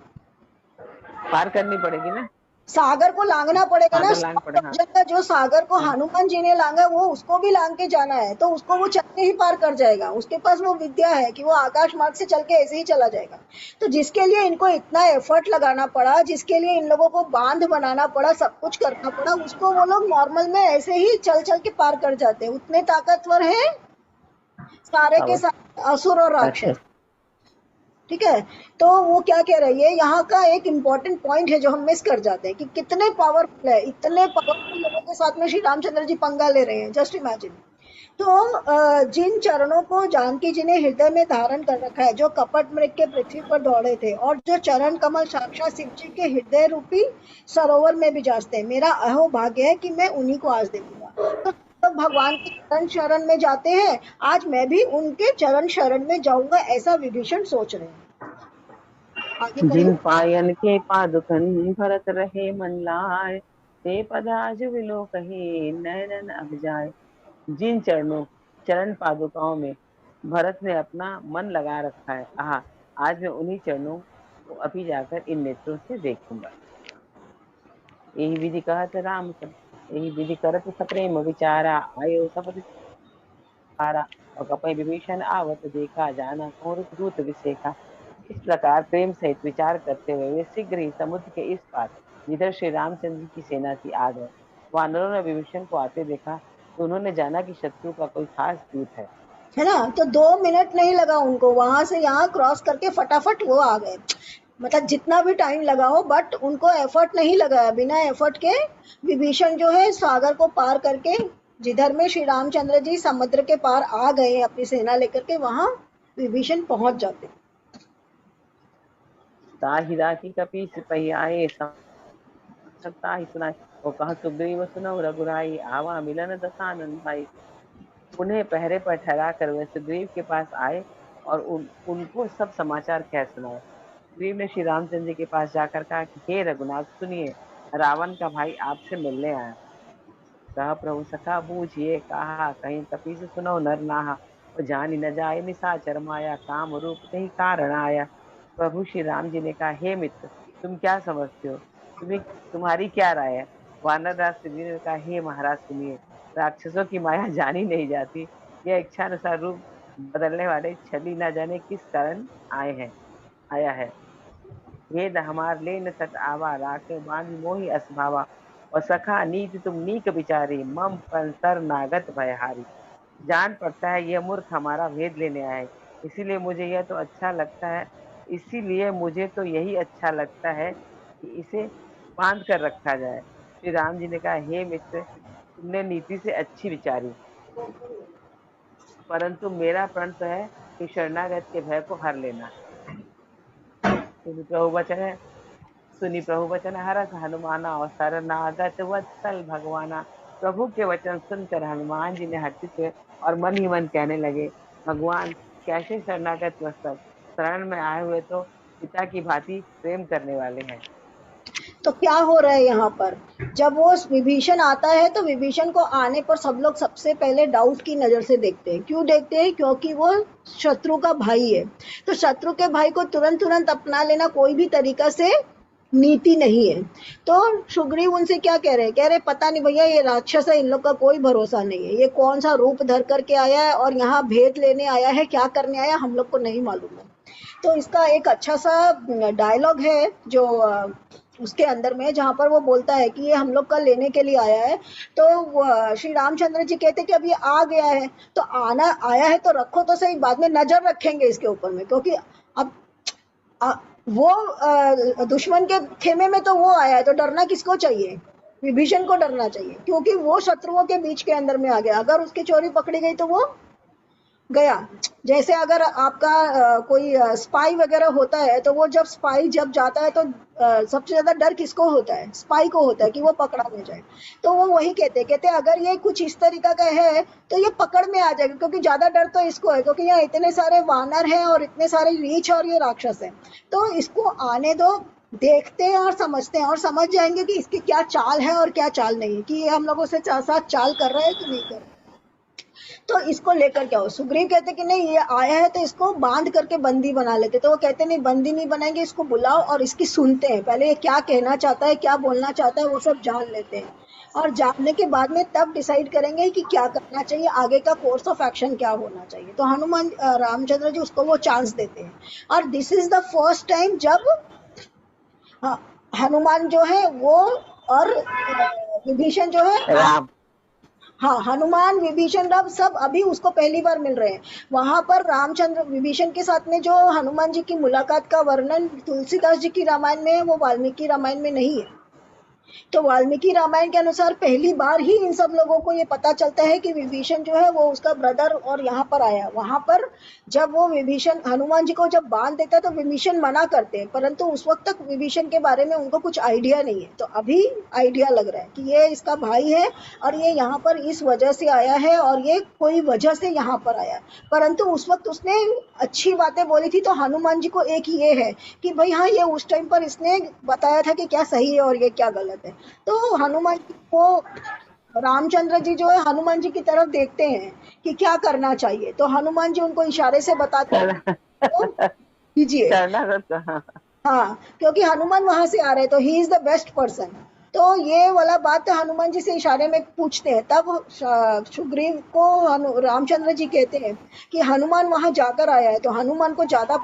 पार करनी पड़ेगी ना, सागर को लांघना पड़ेगा ना। सागर लांग पड़े। हाँ, का जो सागर को हनुमान जी ने लांघा, वो उसको भी लांग के जाना है, तो उसको वो चल के ही पार कर जाएगा। उसके पास वो विद्या है कि वो आकाश मार्ग से चल के ऐसे ही चला जाएगा। तो जिसके लिए इनको इतना एफर्ट लगाना पड़ा, जिसके लिए इन लोगों को बांध बनाना पड़ा, सब कुछ करना पड़ा, उसको वो लोग नॉर्मल में ऐसे ही चल चल के पार कर जाते हैं। उतने ताकतवर है सारे के सारे असुर और राक्षस। ठीक है, तो वो क्या कह रही है, यहाँ का एक इम्पॉर्टेंट पॉइंट है जो हम मिस कर जाते हैं कि कितने पावरफुल है, इतने पावरफुल लोगों के साथ में श्री रामचंद्र जी पंगा ले रहे हैं, जस्ट इमेजिन। तो जिन चरणों को जानकी जी ने हृदय में धारण कर रखा है, जो कपट मृग के पृथ्वी पर दौड़े थे, और जो चरण कमल साक्षात शिव जी के हृदय रूपी सरोवर में विराजते हैं, मेरा अहोभाग्य है कि मैं उन्हीं को आज देखूंगा। तो भगवान के चरण शरण में जाते हैं, आज मैं भी उनके चरण शरण में जाऊंगा, ऐसा विभीषण सोच रहे हैं। आगे पढ़िए। जिन पायन के पादुकन भरत रहे मन लाए, ते पद आज विलो कहे नयन अब जाए। जिन चरण पादुकाओं में भरत ने अपना मन लगा रखा है, आज मैं उन्हीं चरणों को अभी जाकर इन नेत्रों से देखूंगा। यही विधि कहत राम सब, यही विधि करत सप्रेम विचारा, आयो सपथ पारा, और कपय विभीषण आवत देखा, जाना कौन दूत विसेखा। इस प्रकार प्रेम सहित विचार करते हुए वे शीघ्र ही समुद्र के इस पार, जिधर श्री रामचंद्र की सेना थी, आ गए। वानरों ने विभीषण को आते देखा तो उन्होंने जाना कि शत्रु का कोई खास दूत है ना। तो 2 मिनट नहीं लगा उनको, वहां से यहाँ क्रॉस करके फटाफट वो आ गए। मतलब जितना भी टाइम लगा हो, बट उनको एफर्ट नहीं लगाया, बिना एफर्ट के विभीषण जो है सागर को पार करके, जिधर में श्री रामचंद्र जी समुद्र के पार आ गए अपनी सेना लेकर के, वहां विभीषण पहुंच जाते। ताहि राखी कपि सिपहि आए, सकता ही सुनाई, वो कहा सुग्रीव सुनौ रघुराई, आवा मिलन दसानन भाई। उन्हें पहरे पर ठहरा कर वे सुग्रीव के पास आए और उनको सब समाचार कह सुनाए। सुग्रीव ने श्री रामचंद्र जी के पास जाकर कहा कि हे रघुनाथ सुनिए, रावण का भाई आपसे मिलने आया। कहा प्रभु सखा बूझिए, कहा कहीं कपि से सुनो नर नाहा, और जानी न जाए निशाचर माया, काम रूप नहीं कारण आया। प्रभु श्री राम जी ने कहा, हे मित्र तुम क्या समझते हो, तुम्हारी क्या राय है। वानर राज सुग्रीव ने कहा, हे महाराज सुनिए, राक्षसों की माया जानी नहीं जाती, यह इच्छानुसार रूप बदलने वाले छली न जाने किस कारण आया है। भेद हमार ले न सक आवा, राखे बांध मोहि असभावा। और सखा नीति तुम नीक विचारी, मम पंसर नागत भयहारी। जान पड़ता है यह मूर्ख हमारा भेद लेने आया है, इसीलिए मुझे यह तो अच्छा लगता है, इसीलिए मुझे तो यही अच्छा लगता है कि इसे बांध कर रखा जाए। श्री राम जी ने कहा, हे मित्र, तुमने नीति से अच्छी विचारी, परंतु मेरा प्रण तो है कि शरणागत के भय को हर लेना। सुनि प्रभु वचन है, सुनी प्रभु वचन हरस हनुमाना, और शरणागत वत्सल भगवाना। प्रभु के वचन सुनकर हनुमान जी ने हर्षित हुए और मन ही मन कहने लगे, भगवान कैसे शरणागत वत्सल, शरण में आए हुए तो पिता की भांति प्रेम करने वाले हैं। तो क्या हो रहा है यहाँ पर, जब वो विभीषण आता है तो विभीषण को आने पर सब लोग सबसे पहले डाउट की नजर से देखते हैं। क्यों देखते हैं? क्योंकि वो शत्रु का भाई है। तो शत्रु के भाई को तुरंत तुरंत अपना लेना कोई भी तरीका से नीति नहीं है। तो सुग्रीव उनसे क्या कह रहे हैं? कह रहे पता नहीं भैया, ये राक्षस है, इन लोग का कोई भरोसा नहीं है, ये कौन सा रूप धर करके आया है और यहाँ भेंट लेने आया है, क्या करने आया हम लोग को नहीं मालूम है। तो इसका एक अच्छा सा डायलॉग है जो उसके अंदर में, जहाँ पर वो बोलता है कि ये हम लोग का लेने के लिए आया है। तो श्री रामचंद्र जी कहते हैं कि अब ये आ गया है तो आना आया है तो रखो तो सही, बाद में नजर रखेंगे इसके ऊपर में, क्योंकि अब वो दुश्मन के खेमे में तो वो आया है, तो डरना किसको चाहिए? विभीषण को डरना चाहिए, क्योंकि वो शत्रुओं के बीच के अंदर में आ गया। अगर उसकी चोरी पकड़ी गई तो वो गया। जैसे अगर आपका कोई स्पाई वगैरह होता है, तो वो जब स्पाई जब जाता है तो सबसे ज्यादा डर किसको होता है? स्पाई को होता है कि वो पकड़ा न जाए। तो वो वही कहते अगर ये कुछ इस तरीका का है तो ये पकड़ में आ जाएगा, क्योंकि ज्यादा डर तो इसको है, क्योंकि यहाँ इतने सारे वानर हैं और इतने सारे रीछ और ये राक्षस है। तो इसको आने दो, देखते हैं और समझते हैं, और समझ जाएंगे कि इसकी क्या चाल है और क्या चाल नहीं है, कि ये हम लोगों से साथ चाल कर रहा है कि नहीं कर रहा है। तो इसको लेकर क्या हो? सुग्रीव कहते कि नहीं, ये आया है तो इसको बांध करके बंदी बना लेते। तो वो कहते नहीं, बंदी नहीं बनाएंगे, इसको बुलाओ और इसकी सुनते हैं, पहले ये क्या कहना चाहता है, क्या बोलना चाहता है, वो सब जान लेते हैं। और जानने के बाद में तब डिसाइड करेंगे कि क्या करना चाहिए, आगे का कोर्स ऑफ एक्शन क्या होना चाहिए। तो हनुमान रामचंद्र जी उसको वो चांस देते हैं। और this is the first time जब हनुमान जो है वो और विभीषण जो है, राम, हाँ, हनुमान विभीषण राम सब अभी उसको पहली बार मिल रहे हैं। वहां पर रामचंद्र विभीषण के साथ में जो हनुमान जी की मुलाकात का वर्णन तुलसीदास जी की रामायण में है, वो वाल्मीकि रामायण में नहीं है। तो वाल्मीकि रामायण के अनुसार पहली बार ही इन सब लोगों को ये पता चलता है कि विभीषण जो है वो उसका ब्रदर और यहाँ पर आया। वहां पर जब वो विभीषण हनुमान जी को जब बांध देता है तो विभीषण मना करते हैं, परंतु उस वक्त तक विभीषण के बारे में उनको कुछ आइडिया नहीं है। तो अभी आइडिया लग रहा है कि ये इसका भाई है और ये यहाँ पर इस वजह से आया है और ये कोई वजह से यहाँ पर आया। परंतु उस वक्त उसने अच्छी बातें बोली थी। तो हनुमान जी को एक ये है कि भाई हाँ, ये उस टाइम पर इसने बताया था कि क्या सही है और ये क्या गलत है। तो हनुमान जी को रामचंद्र जी जो है हनुमान जी की तरफ देखते हैं कि क्या करना चाहिए। तो हनुमान जी उनको इशारे से बताते हैं तो कीजिए। हाँ, क्योंकि हनुमान वहां से आ रहे हैं तो he is the best person. तो ये वाला बात हनुमान जी से इशारे में पूछते हैं। तब सुग्रीव को रामचंद्र जी कहते हैं कि हनुमान वहां जाकर आया है, तो हनुमान को ज्यादा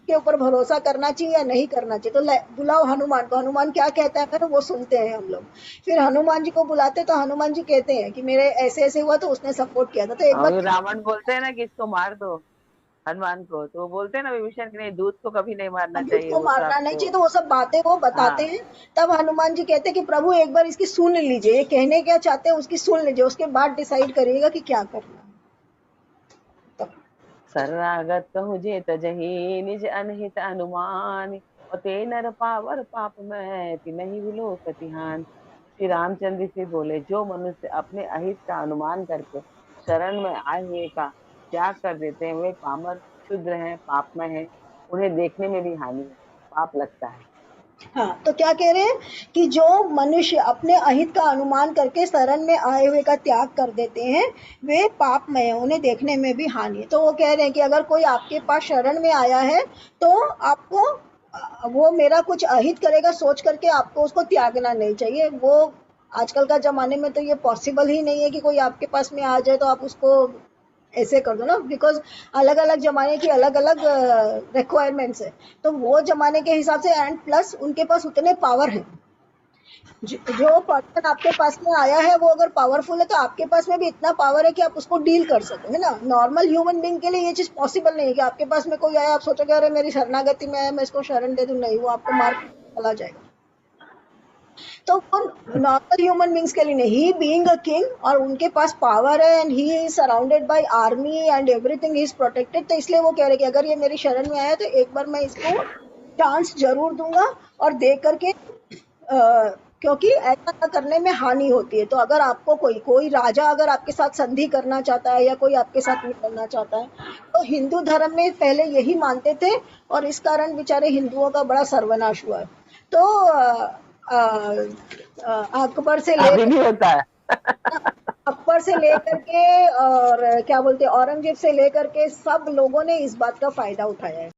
के ऊपर भरोसा करना चाहिए या नहीं करना चाहिए। तो बुलाओ हनुमान को, हनुमान क्या कहता है फिर वो सुनते हैं हम लोग। फिर हनुमान जी को बुलाते तो हनुमान जी कहते हैं कि मेरे ऐसे ऐसे हुआ, तो उसने सपोर्ट किया था। तो एक बार रावण बोलते हैं ना कि इसको मार दो हनुमान को, तो बोलते हैं ना विभीषण की नहीं, दूध को कभी नहीं मारना दूध चाहिए, को वो तो मारना नहीं आपको। चाहिए। तो वो सब बातें वो बताते हैं। तब हनुमान जी कहते हैं कि प्रभु एक बार इसकी सुन लीजिए, ये कहने क्या चाहते हैं उसकी सुन लीजिए, उसके बाद डिसाइड करिएगा कि क्या करना है। शरणागत कहूँ जे तजहि, निज अनहित अनुमान, और ते नर पावर पाप में नहीं विलो कतिहान। श्री रामचंद्र जी बोले, जो मनुष्य अपने अहित का अनुमान करके शरण में आए हुए का त्याग कर देते हैं, वे पामर क्षुद्र हैं, पापमय हैं, उन्हें देखने में भी हानि है, पाप लगता है। हाँ, तो क्या कह रहे हैं कि जो मनुष्य अपने अहित का अनुमान करके शरण में आए हुए का त्याग कर देते हैं, वे पापमय हैं, उन्हें देखने में भी हानि है। तो वो कह रहे हैं कि अगर कोई आपके पास शरण में आया है तो आपको वो मेरा कुछ अहित करेगा सोच करके आपको उसको त्यागना नहीं चाहिए। वो आजकल का जमाने में तो ये पॉसिबल ही नहीं है कि कोई आपके पास में आ जाए तो आप उसको ऐसे कर दो ना, बिकॉज अलग अलग जमाने की अलग अलग रिक्वायरमेंट्स है, तो वो जमाने के हिसाब से, एंड प्लस उनके पास उतने पावर है। जो पर्सन आपके पास में आया है वो अगर पावरफुल है तो आपके पास में भी इतना पावर है कि आप उसको डील कर सको, है ना। नॉर्मल ह्यूमन बीइंग के लिए ये चीज पॉसिबल नहीं है कि आपके पास में कोई आया, आप सोचोगे अरे मेरी शरणागति में है मैं इसको शरण दे दूं, नहीं, वो आपको मार के चला जाएगा। तो वो नॉर्मल ह्यूमन बींग्स के लिए नहीं, ही बीइंग अ किंग और उनके पास पावर है and he is surrounded by army and everything, he is protected, तो इसलिए वो कह रहे कि अगर ये मेरी शरण में आया तो एक बार मैं इसको चांस जरूर दूंगा और दे करके क्योंकि ऐसा न करने में हानि होती है। तो अगर आपको कोई राजा अगर आपके साथ संधि करना चाहता है या कोई आपके साथ नहीं करना चाहता है, तो हिंदू धर्म में पहले यही मानते थे और इस कारण बेचारे हिंदुओं का बड़ा सर्वनाश हुआ है। तो अकबर से अभी ले भी होता है। अकबर से लेकर के और क्या बोलते हैं औरंगजेब से लेकर के सब लोगों ने इस बात का फायदा उठाया है।